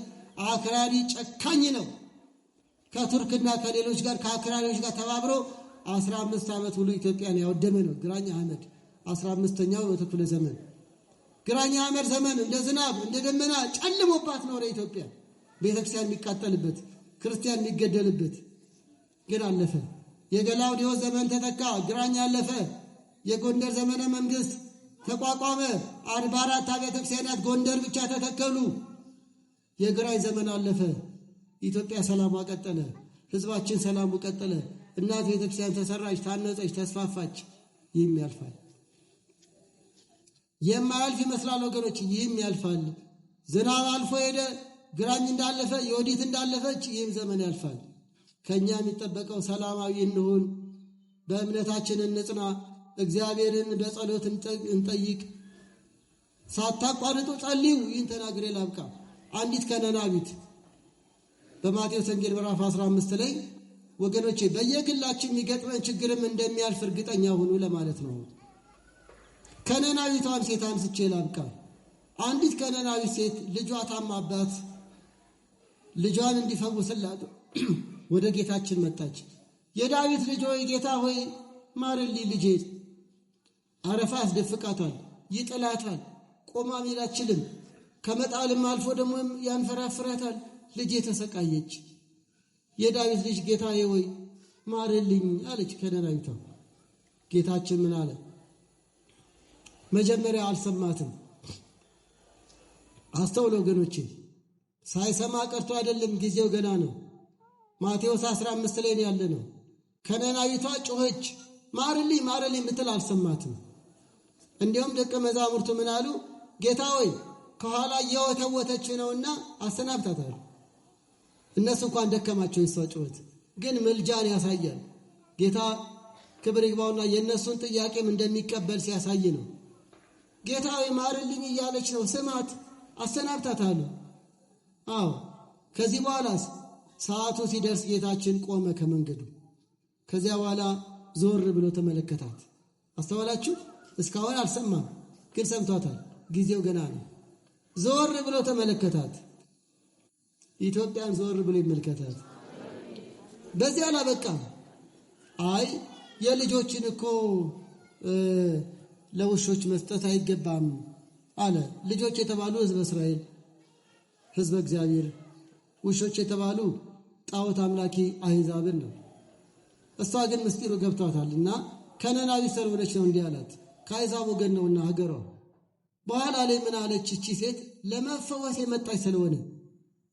አክራሪ ጨካኝ ነው። ከቱርክና ከሌሎች ጋር ከአክራሪዎች ጋር ተባብሮ 15 ዓመት ሙሉ ኢትዮጵያን ያወደመ ነው ግራኝ አህመድ። 15ኛው መቶ ክፍለ ዘመን ግራኝ አህመድ ዘመን እንደ ዝናብ እንደ ደመና ጨልሞባት ኖረ ኢትዮጵያ። ቤተክርስቲያን የሚቃጠልበት፣ ክርስቲያን የሚገደልበት ግን አለፈ። የገላውዲዮስ ዘመን ተተካ፣ ግራኝ አለፈ። የጎንደር ዘመነ መንግስት ተቋቋመ። 44 አብያተ ክርስቲያናት ጎንደር ብቻ ተተከሉ። የግራኝ ዘመን አለፈ። ኢትዮጵያ ሰላሟ ቀጠለ። ህዝባችን ሰላሙ ቀጠለ። እናት ቤተክርስቲያን ተሰራች፣ ታነጸች፣ ተስፋፋች። ይህም ያልፋል። የማያልፍ ይመስላል ወገኖች፣ ይህም ያልፋል። ዝናብ አልፎ ሄደ። ግራኝ እንዳለፈ ይሁዲት እንዳለፈች ይህም ዘመን ያልፋል። ከኛ የሚጠበቀው ሰላማዊ እንሁን፣ በእምነታችን እንጽና፣ እግዚአብሔርን በጸሎት እንጠይቅ፣ ሳታቋርጡ ጸልዩ። ይህን ተናግሬ ላብቃ። አንዲት ከነናዊት በማቴዎስ ወንጌል ምዕራፍ 15 ላይ ወገኖቼ በየግላችን የሚገጥመን ችግርም እንደሚያልፍ እርግጠኛ ሁኑ ለማለት ነው። ከነናዊቷን ሴት አንስቼ ላብቃ። አንዲት ከነናዊት ሴት ልጇ ታማባት ልጇን እንዲፈውስላት ወደ ጌታችን መጣች። የዳዊት ልጅ ሆይ ጌታ ሆይ ማርልኝ፣ ልጄ አረፋ ያስደፍቃታል፣ ይጥላታል፣ ቆማ መሄድ አትችልም፣ ከመጣልም አልፎ ደግሞ ያንፈራፍራታል፣ ልጄ ተሰቃየች። የዳዊት ልጅ ጌታዬ ሆይ ማርልኝ አለች ከነናዊቷ። ጌታችን ምን አለ? መጀመሪያ አልሰማትም። አስተውሉ ወገኖቼ፣ ሳይሰማ ቀርቶ አይደለም፣ ጊዜው ገና ነው። ማቴዎስ 15 ላይ ያለ ነው። ከነናዊቷ ጮኸች፣ ማርልኝ ማርልኝ ብትል አልሰማትም። እንዲሁም ደቀ መዛሙርቱ ምን አሉ? ጌታ ሆይ ከኋላ እየወተወተች ነውና አሰናብታታል። እነሱ እንኳን ደከማቸው የሷ ጩኸት፣ ግን ምልጃን ያሳያል። ጌታ ክብር ይግባውና የእነሱን ጥያቄም እንደሚቀበል ሲያሳይ ነው። ጌታ ሆይ ማርልኝ እያለች ነው፣ ስማት፣ አሰናብታታል። አዎ ከዚህ በኋላስ ሰዓቱ ሲደርስ ጌታችን ቆመ ከመንገዱ። ከዚያ በኋላ ዞር ብሎ ተመለከታት። አስተዋላችሁ? እስካሁን አልሰማም፣ ግን ሰምቷታል። ጊዜው ገና ነው። ዞር ብሎ ተመለከታት። ኢትዮጵያን ዞር ብሎ ይመልከታት። በዚያ አላበቃም። አይ የልጆችን እኮ ለውሾች መስጠት አይገባም አለ። ልጆች የተባሉ ሕዝበ እስራኤል፣ ሕዝበ እግዚአብሔር፣ ውሾች የተባሉ ጣዖት አምላኪ አሕዛብን ነው። እሷ ግን ምስጢሩ ገብቷታልና ከነናዊ ስለሆነች ነው እንዲህ አላት። ከአሕዛብ ወገን ነውና ሀገሯ። በኋላ ላይ ምን አለች? እቺ ሴት ለመፈወስ የመጣች ስለሆነ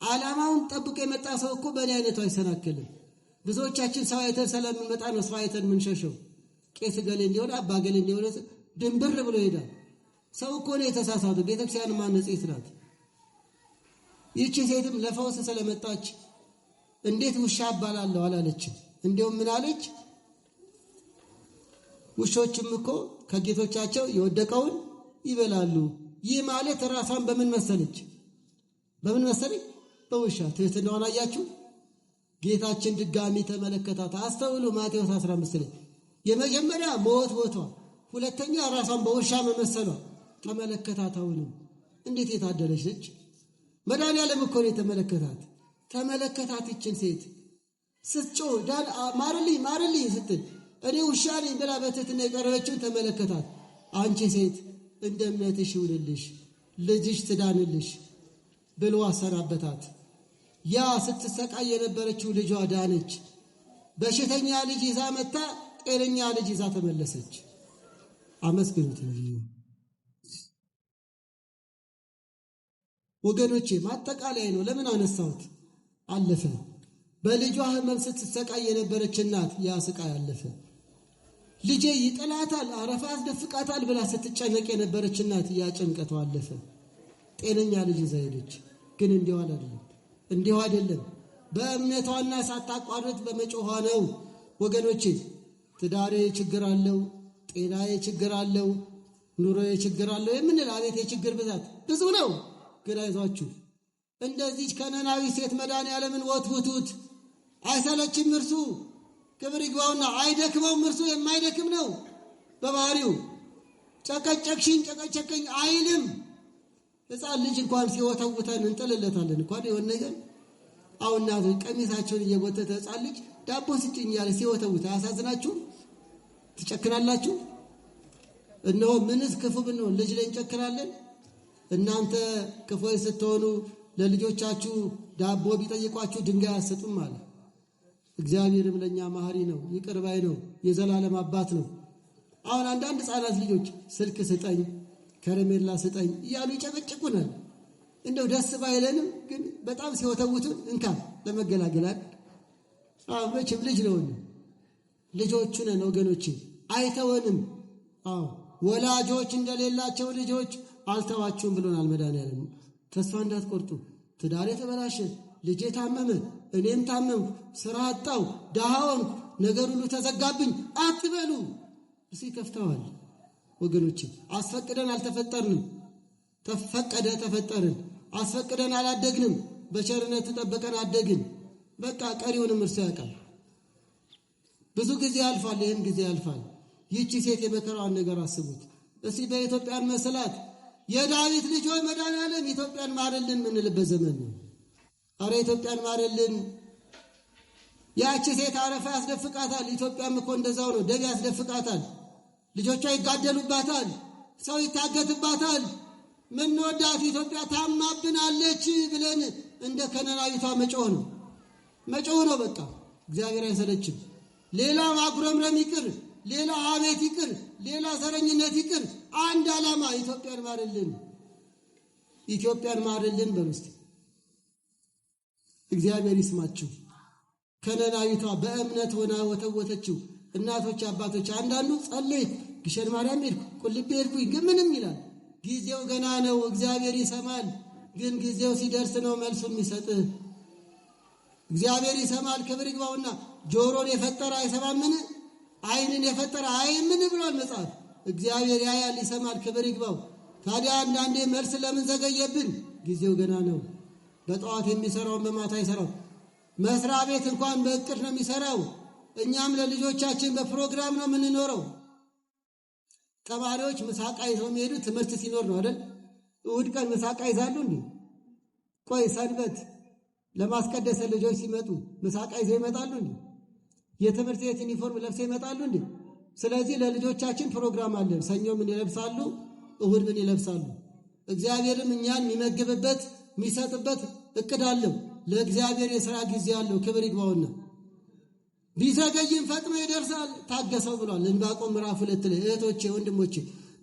ዓላማውን ጠብቆ የመጣ ሰው እኮ በእኔ አይነቱ አይሰናክልም። ብዙዎቻችን ሰው አይተን ስለምንመጣ ነው ሰው አይተን የምንሸሸው። ቄስ ገሌ እንዲሆነ አባ ገሌ እንዲሆነ ድንብር ብሎ ይሄዳል። ሰው እኮ ነው የተሳሳቱ። ቤተክርስቲያን ማነጽት ናት። ይህቺ ሴትም ለፈውስ ስለመጣች እንዴት ውሻ አባላለሁ አላለችም። እንዲሁም ምን አለች? ውሾችም እኮ ከጌቶቻቸው የወደቀውን ይበላሉ። ይህ ማለት ራሷን በምን መሰለች? በምን መሰለች? በውሻ። ትህትናዋን አያችሁ? ጌታችን ድጋሚ ተመለከታት። አስተውሉ። ማቴዎስ 15 ላይ የመጀመሪያ መወትወቷ፣ ሁለተኛ ራሷን በውሻ መመሰሏ። ተመለከታት። አሁንም እንዴት የታደለች ነች! መድኃኒዓለም እኮ ነው የተመለከታት። ተመለከታት። ይችን ሴት ስትጮህ ዳን ማርልኝ ማርልኝ ስትል እኔ ውሻ ነኝ ብላ በትህትና የቀረበችውን ተመለከታት። አንቺ ሴት እንደ እምነትሽ ይሁንልሽ፣ ልጅሽ ትዳንልሽ ብሎ አሰናበታት። ያ ስትሰቃይ የነበረችው ልጇ ዳነች። በሽተኛ ልጅ ይዛ መጣ፣ ጤነኛ ልጅ ይዛ ተመለሰች። አመስግኑት እንጂ ወገኖቼ። ማጠቃለያ ነው። ለምን አነሳሁት? አለፈ። በልጇ ሕመም ስትሰቃይ የነበረች እናት ያ ስቃይ አለፈ። ልጄ ይጥላታል፣ አረፋ ያስደፍቃታል ብላ ስትጨነቅ የነበረች እናት ያ ጭንቀቷ አለፈ። ጤነኛ ልጅ ይዛ ሄደች። ግን እንዲሁ አይደለም። በእምነቷና ሳታቋርጥ በመጮኋ ነው። ወገኖቼ ትዳሬ ችግር አለው፣ ጤናዬ ችግር አለው፣ ኑሮዬ ችግር አለው የምንል አቤት የችግር ብዛት ብዙ ነው። ግን አይዟችሁ፣ እንደዚህ ከነናዊ ሴት መድኃኒዓለምን ወትውቱት። አይሰለችም እርሱ፣ ክብር ይግባውና አይደክመውም። እርሱ የማይደክም ነው በባህሪው። ጨቀጨቅሽኝ ጨቀጨቀኝ አይልም። ሕፃን ልጅ እንኳን ሲወተውተን እንጥልለታለን እንኳን የሆነ ነገር። አሁን እናቶች ቀሚሳቸውን እየጎተተ ሕፃን ልጅ ዳቦ ስጭኝ ያለ ሲወተውት አያሳዝናችሁም? ትጨክናላችሁ? እነሆ ምንስ ክፉ ብንሆን ልጅ ላይ እንጨክናለን? እናንተ ክፉዎች ስትሆኑ ለልጆቻችሁ ዳቦ ቢጠይቋችሁ ድንጋይ አትሰጡም አለ። እግዚአብሔርም ለእኛ መሐሪ ነው፣ ይቅር ባይ ነው፣ የዘላለም አባት ነው። አሁን አንዳንድ ሕፃናት ልጆች ስልክ ስጠኝ፣ ከረሜላ ስጠኝ እያሉ ይጨቀጭቁናል። እንደው ደስ ባይለንም ግን በጣም ሲወተውቱን እንካ ለመገላገላል። መቼም ልጅ ነውን፣ ልጆቹ ነን ወገኖቼ፣ አይተወንም። ወላጆች እንደሌላቸው ልጆች አልተዋችሁም ብሎናል መድኃኒዓለም። ተስፋ እንዳትቆርጡ። ትዳሬ ተበላሸ፣ ልጄ ታመመ፣ እኔም ታመምኩ፣ ስራ አጣው፣ ደሃ ሆንኩ፣ ነገር ሁሉ ተዘጋብኝ አትበሉ። እሱ ይከፍተዋል ወገኖቼ። አስፈቅደን አልተፈጠርንም፣ ተፈቀደ ተፈጠርን። አስፈቅደን አላደግንም፣ በቸርነት ጠበቀን አደግን። በቃ ቀሪውንም እርሱ ያውቃል። ብዙ ጊዜ ያልፋል፣ ይህም ጊዜ ያልፋል። ይህቺ ሴት የመከራዋን ነገር አስቡት እስቲ። በኢትዮጵያን መስላት የዳዊት ልጅ ሆይ መድኃኒዓለም ኢትዮጵያን ማርልን ምንልበት ዘመን ነው። አረ ኢትዮጵያን ማርልን። ያቺ ሴት አረፋ ያስደፍቃታል። ኢትዮጵያም እኮ እንደዛው ነው፣ ደም ያስደፍቃታል። ልጆቿ ይጋደሉባታል፣ ሰው ይታገትባታል። ምንወዳት ኢትዮጵያ ታማብናለች ብለን እንደ ከነናዊቷ መጮህ ነው። በቃ እግዚአብሔር አይሰለችም። ሌላ ማጉረምረም ይቅር፣ ሌላ አቤት ይቅር፣ ሌላ ዘረኝነት ይቅር። አንድ ዓላማ ኢትዮጵያን ማርልን፣ ኢትዮጵያን ማርልን በሉ እስቲ። እግዚአብሔር ይስማችሁ። ከነናዊቷ በእምነት ሆና ወተወተችው። እናቶች አባቶች፣ አንዳንዱ ጸለይኩ፣ ግሸን ማርያም ሄድኩ፣ ቁልቢ ሄድኩኝ፣ ግን ምንም ይላል። ጊዜው ገና ነው። እግዚአብሔር ይሰማል፣ ግን ጊዜው ሲደርስ ነው መልሱ የሚሰጥህ። እግዚአብሔር ይሰማል፣ ክብር ይግባውና። ጆሮን የፈጠረ አይሰማምን? ዓይንን የፈጠረ አያይምን ብሏል መጽሐፍ። እግዚአብሔር ያያል፣ ይሰማል፣ ክብር ይግባው። ታዲያ አንዳንዴ መልስ ለምን ዘገየብን? ጊዜው ገና ነው። በጠዋት የሚሰራውን በማታ አይሰራው። መስሪያ ቤት እንኳን በእቅድ ነው የሚሰራው። እኛም ለልጆቻችን በፕሮግራም ነው የምንኖረው። ተማሪዎች ምሳቃ ይዘው የሚሄዱ ትምህርት ሲኖር ነው አይደል? እሑድ ቀን ምሳቃ ይዛሉ እንዴ? ቆይ ሰንበት ለማስቀደስ ልጆች ሲመጡ ምሳቃ ይዘው ይመጣሉ እንዴ? የትምህርት ቤት ዩኒፎርም ለብሰው ይመጣሉ እንዴ? ስለዚህ ለልጆቻችን ፕሮግራም አለ። ሰኞ ምን ይለብሳሉ? እሑድ ምን ይለብሳሉ? እግዚአብሔርም እኛን የሚመግብበት የሚሰጥበት እቅድ አለው። ለእግዚአብሔር የሥራ ጊዜ አለው። ክብር ይግባውና ቢዘገይም ፈጥኖ ይደርሳል። ታገሰው ብሏል ዕንባቆም ምዕራፍ 2 ላይ። እህቶቼ ወንድሞቼ፣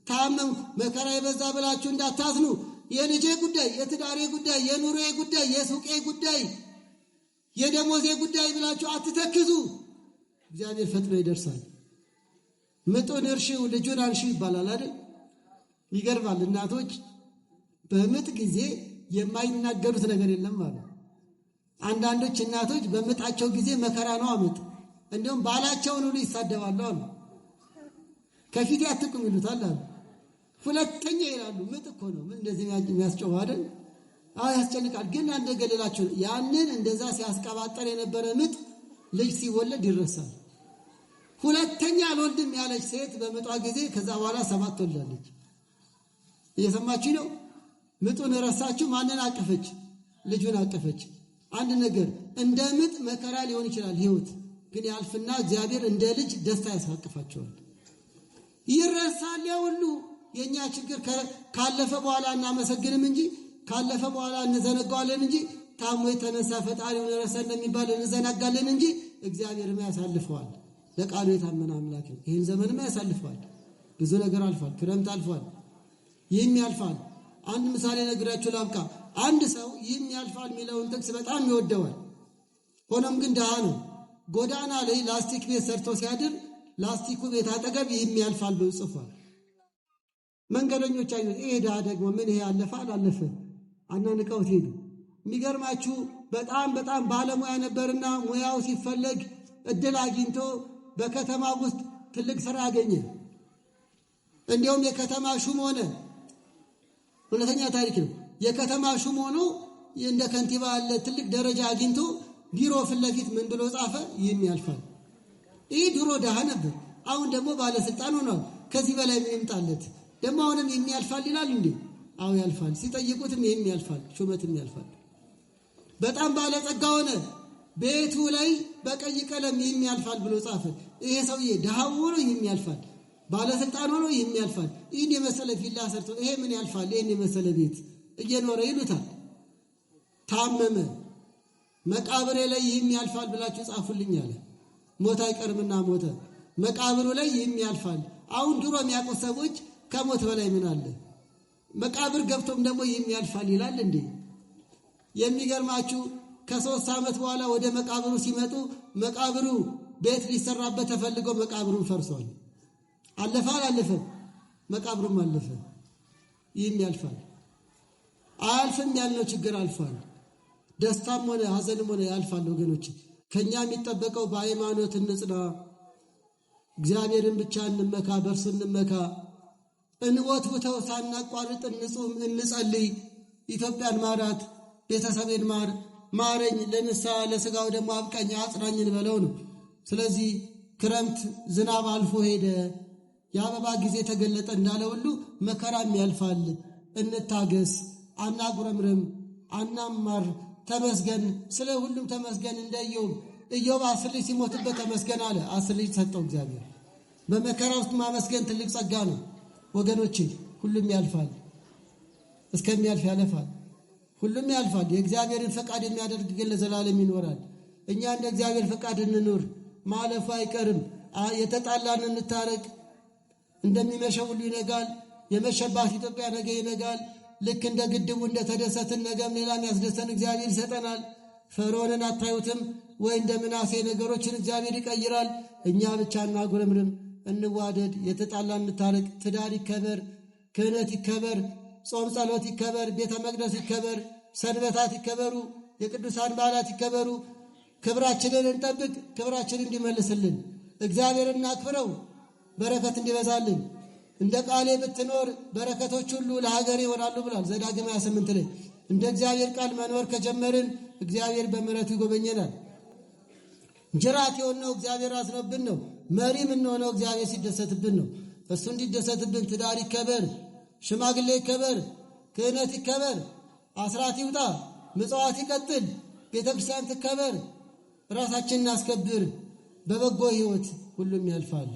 ታመምኩ መከራ የበዛ ብላችሁ እንዳታዝኑ። የልጄ ጉዳይ፣ የትዳሬ ጉዳይ፣ የኑሮዬ ጉዳይ፣ የሱቄ ጉዳይ፣ የደሞዜ ጉዳይ ብላችሁ አትተክዙ። እግዚአብሔር ፈጥኖ ይደርሳል። ምጡን እርሺው ልጁን አንሺው ይባላል አይደል? ይገርማል። እናቶች በምጥ ጊዜ የማይናገሩት ነገር የለም ማለት። አንዳንዶች እናቶች በምጣቸው ጊዜ መከራ ነው አምጥ፣ እንዲሁም ባላቸውን ሁሉ ይሳደባሉ አሉ። ከፊቴ አትቁም ይሉታል አሉ። ሁለተኛ ይላሉ። ምጥ እኮ ነው ምን እንደዚህ የሚያስጨው አይደል? አዎ ያስጨንቃል። ግን አንድ ገለላቸው ያንን እንደዛ ሲያስቀባጠር የነበረ ምጥ ልጅ ሲወለድ ይረሳል። ሁለተኛ አልወልድም ያለች ሴት በምጧ ጊዜ ከዛ በኋላ 7 ወልዳለች። እየሰማችሁ ነው? ምጡን ረሳችሁ። ማንን አቀፈች? ልጁን አቀፈች። አንድ ነገር እንደ ምጥ መከራ ሊሆን ይችላል ህይወት፣ ግን ያልፍና እግዚአብሔር እንደ ልጅ ደስታ ያሳቅፋቸዋል። ይረሳል። ያውሉ የኛ ችግር ካለፈ በኋላ እናመሰግንም እንጂ ካለፈ በኋላ እንዘነጋዋለን እንጂ ታሞ የተነሳ ፈጣሪውን ረሳ እንደሚባል እንዘናጋለን እንጂ እግዚአብሔርም ያሳልፈዋል። ለቃሉ የታመነ አምላክ ነው። ይህን ዘመንም ያሳልፈዋል። ብዙ ነገር አልፏል። ክረምት አልፏል። ይህም ያልፋል። አንድ ምሳሌ ነግራችሁ ላብቃ። አንድ ሰው ይህም ያልፋል የሚለውን ጥቅስ በጣም ይወደዋል። ሆኖም ግን ድሃ ነው። ጎዳና ላይ ላስቲክ ቤት ሰርቶ ሲያድር ላስቲኩ ቤት አጠገብ ይህም ያልፋል ብሎ ጽፏል። መንገደኞች አዩት። ይሄ ድሃ ደግሞ ምን ይሄ ያለፋል አለፈ አናንቀውት ሄዱ። የሚገርማችሁ በጣም ባለሙያ ነበርና ሙያው ሲፈለግ እድል አግኝቶ በከተማ ውስጥ ትልቅ ሥራ አገኘ። እንዲሁም የከተማ ሹም ሆነ። ሁለተኛ ታሪክ ነው። የከተማ ሹም ሆኖ እንደ ከንቲባ ያለ ትልቅ ደረጃ አግኝቶ ቢሮ ፊት ለፊት ምን ብሎ ጻፈ? ይህም ያልፋል። ይህ ድሮ ድሃ ነበር፣ አሁን ደግሞ ባለስልጣን ሆኗል። ከዚህ በላይ ምን ይምጣለት? ደግሞ አሁንም ይህም ያልፋል ይላል እንዴ? አዎ ያልፋል። ሲጠይቁትም ይህም ያልፋል፣ ሹመትም ያልፋል። በጣም ባለጸጋ ሆነ። ቤቱ ላይ በቀይ ቀለም ይህም ያልፋል ብሎ ጻፈ። ይሄ ሰውዬ ድሃው ሆኖ ይህም ያልፋል፣ ባለስልጣን ሆኖ ይህም ያልፋል። ይህን የመሰለ ቪላ ሰርቶ ይሄ ምን ያልፋል? ይህን የመሰለ ቤት እየኖረ ይሉታል። ታመመ። መቃብሬ ላይ ይህም ያልፋል ብላችሁ ጻፉልኝ አለ። ሞት አይቀርምና ሞተ። መቃብሩ ላይ ይህም ያልፋል። አሁን ድሮ የሚያውቁት ሰዎች ከሞት በላይ ምን አለ? መቃብር ገብቶም ደግሞ ይህም ያልፋል ይላል እንዴ? የሚገርማችሁ ከ3 ዓመት በኋላ ወደ መቃብሩ ሲመጡ መቃብሩ ቤት ሊሰራበት ተፈልጎ መቃብሩን ፈርሷል። አለፈ አላለፈም? መቃብሩም አለፈ። ይህም ያልፋል። አያልፍም ያልነው ችግር አልፏል። ደስታም ሆነ ሐዘንም ሆነ ያልፋል። ወገኖች ከኛ የሚጠበቀው በሃይማኖት እንጽና፣ እግዚአብሔርን ብቻ እንመካ፣ በእርሱ እንመካ። እንወትውተው ሳናቋርጥ እንጹም፣ እንጸልይ። ኢትዮጵያን ማራት፣ ቤተሰቤን ማረኝ፣ ለንስሐ ለሥጋው ደግሞ አብቃኝ፣ አጽናኝን በለው ነው። ስለዚህ ክረምት ዝናብ አልፎ ሄደ፣ የአበባ ጊዜ ተገለጠ እንዳለ ሁሉ መከራም ያልፋል። እንታገስ፣ አናጉረምርም፣ አናማር። ተመስገን፣ ስለ ሁሉም ተመስገን። እንደ ኢዮብ 10 ልጅ ሲሞትበት ተመስገን አለ። 10 ልጅ ሰጠው እግዚአብሔር። በመከራ ውስጥ ማመስገን ትልቅ ጸጋ ነው ወገኖቼ። ሁሉም ያልፋል፣ እስከሚያልፍ ያለፋል። ሁሉም ያልፋል። የእግዚአብሔርን ፈቃድ የሚያደርግ ግን ለዘላለም ይኖራል። እኛ እንደ እግዚአብሔር ፈቃድ እንኑር። ማለፉ አይቀርም። የተጣላን እንታረቅ። እንደሚመሸው ሁሉ ይነጋል። የመሸባት ኢትዮጵያ ነገ ይነጋል። ልክ እንደ ግድቡ እንደተደሰትን ነገም ሌላም ያስደሰን እግዚአብሔር ይሰጠናል። ፈርዖንን አታዩትም ወይ? እንደ ምናሴ ነገሮችን እግዚአብሔር ይቀይራል። እኛ ብቻ እናጉረምርም፣ እንዋደድ፣ የተጣላን እንታረቅ። ትዳር ይከበር፣ ክህነት ይከበር፣ ጾም ጸሎት ይከበር፣ ቤተ መቅደስ ይከበር፣ ሰንበታት ይከበሩ፣ የቅዱሳን በዓላት ይከበሩ። ክብራችንን እንጠብቅ፣ ክብራችንን እንዲመልስልን እግዚአብሔርን እናክብረው፣ በረከት እንዲበዛልን። እንደ ቃሌ ብትኖር በረከቶች ሁሉ ለሀገር ይሆናሉ ብሏል ዘዳግም 28 ላይ። እንደ እግዚአብሔር ቃል መኖር ከጀመርን እግዚአብሔር በምሕረቱ ይጎበኘናል። ጅራት የሆነው እግዚአብሔር አዝኖብን ነው። መሪ የምንሆነው እግዚአብሔር ሲደሰትብን ነው። እሱ እንዲደሰትብን ትዳር ይከበር፣ ሽማግሌ ይከበር፣ ክህነት ይከበር፣ አስራት ይውጣ፣ ምጽዋት ይቀጥል፣ ቤተ ክርስቲያን ትከበር፣ ራሳችንን እናስከብር። በበጎ ሕይወት ሁሉም ያልፋል።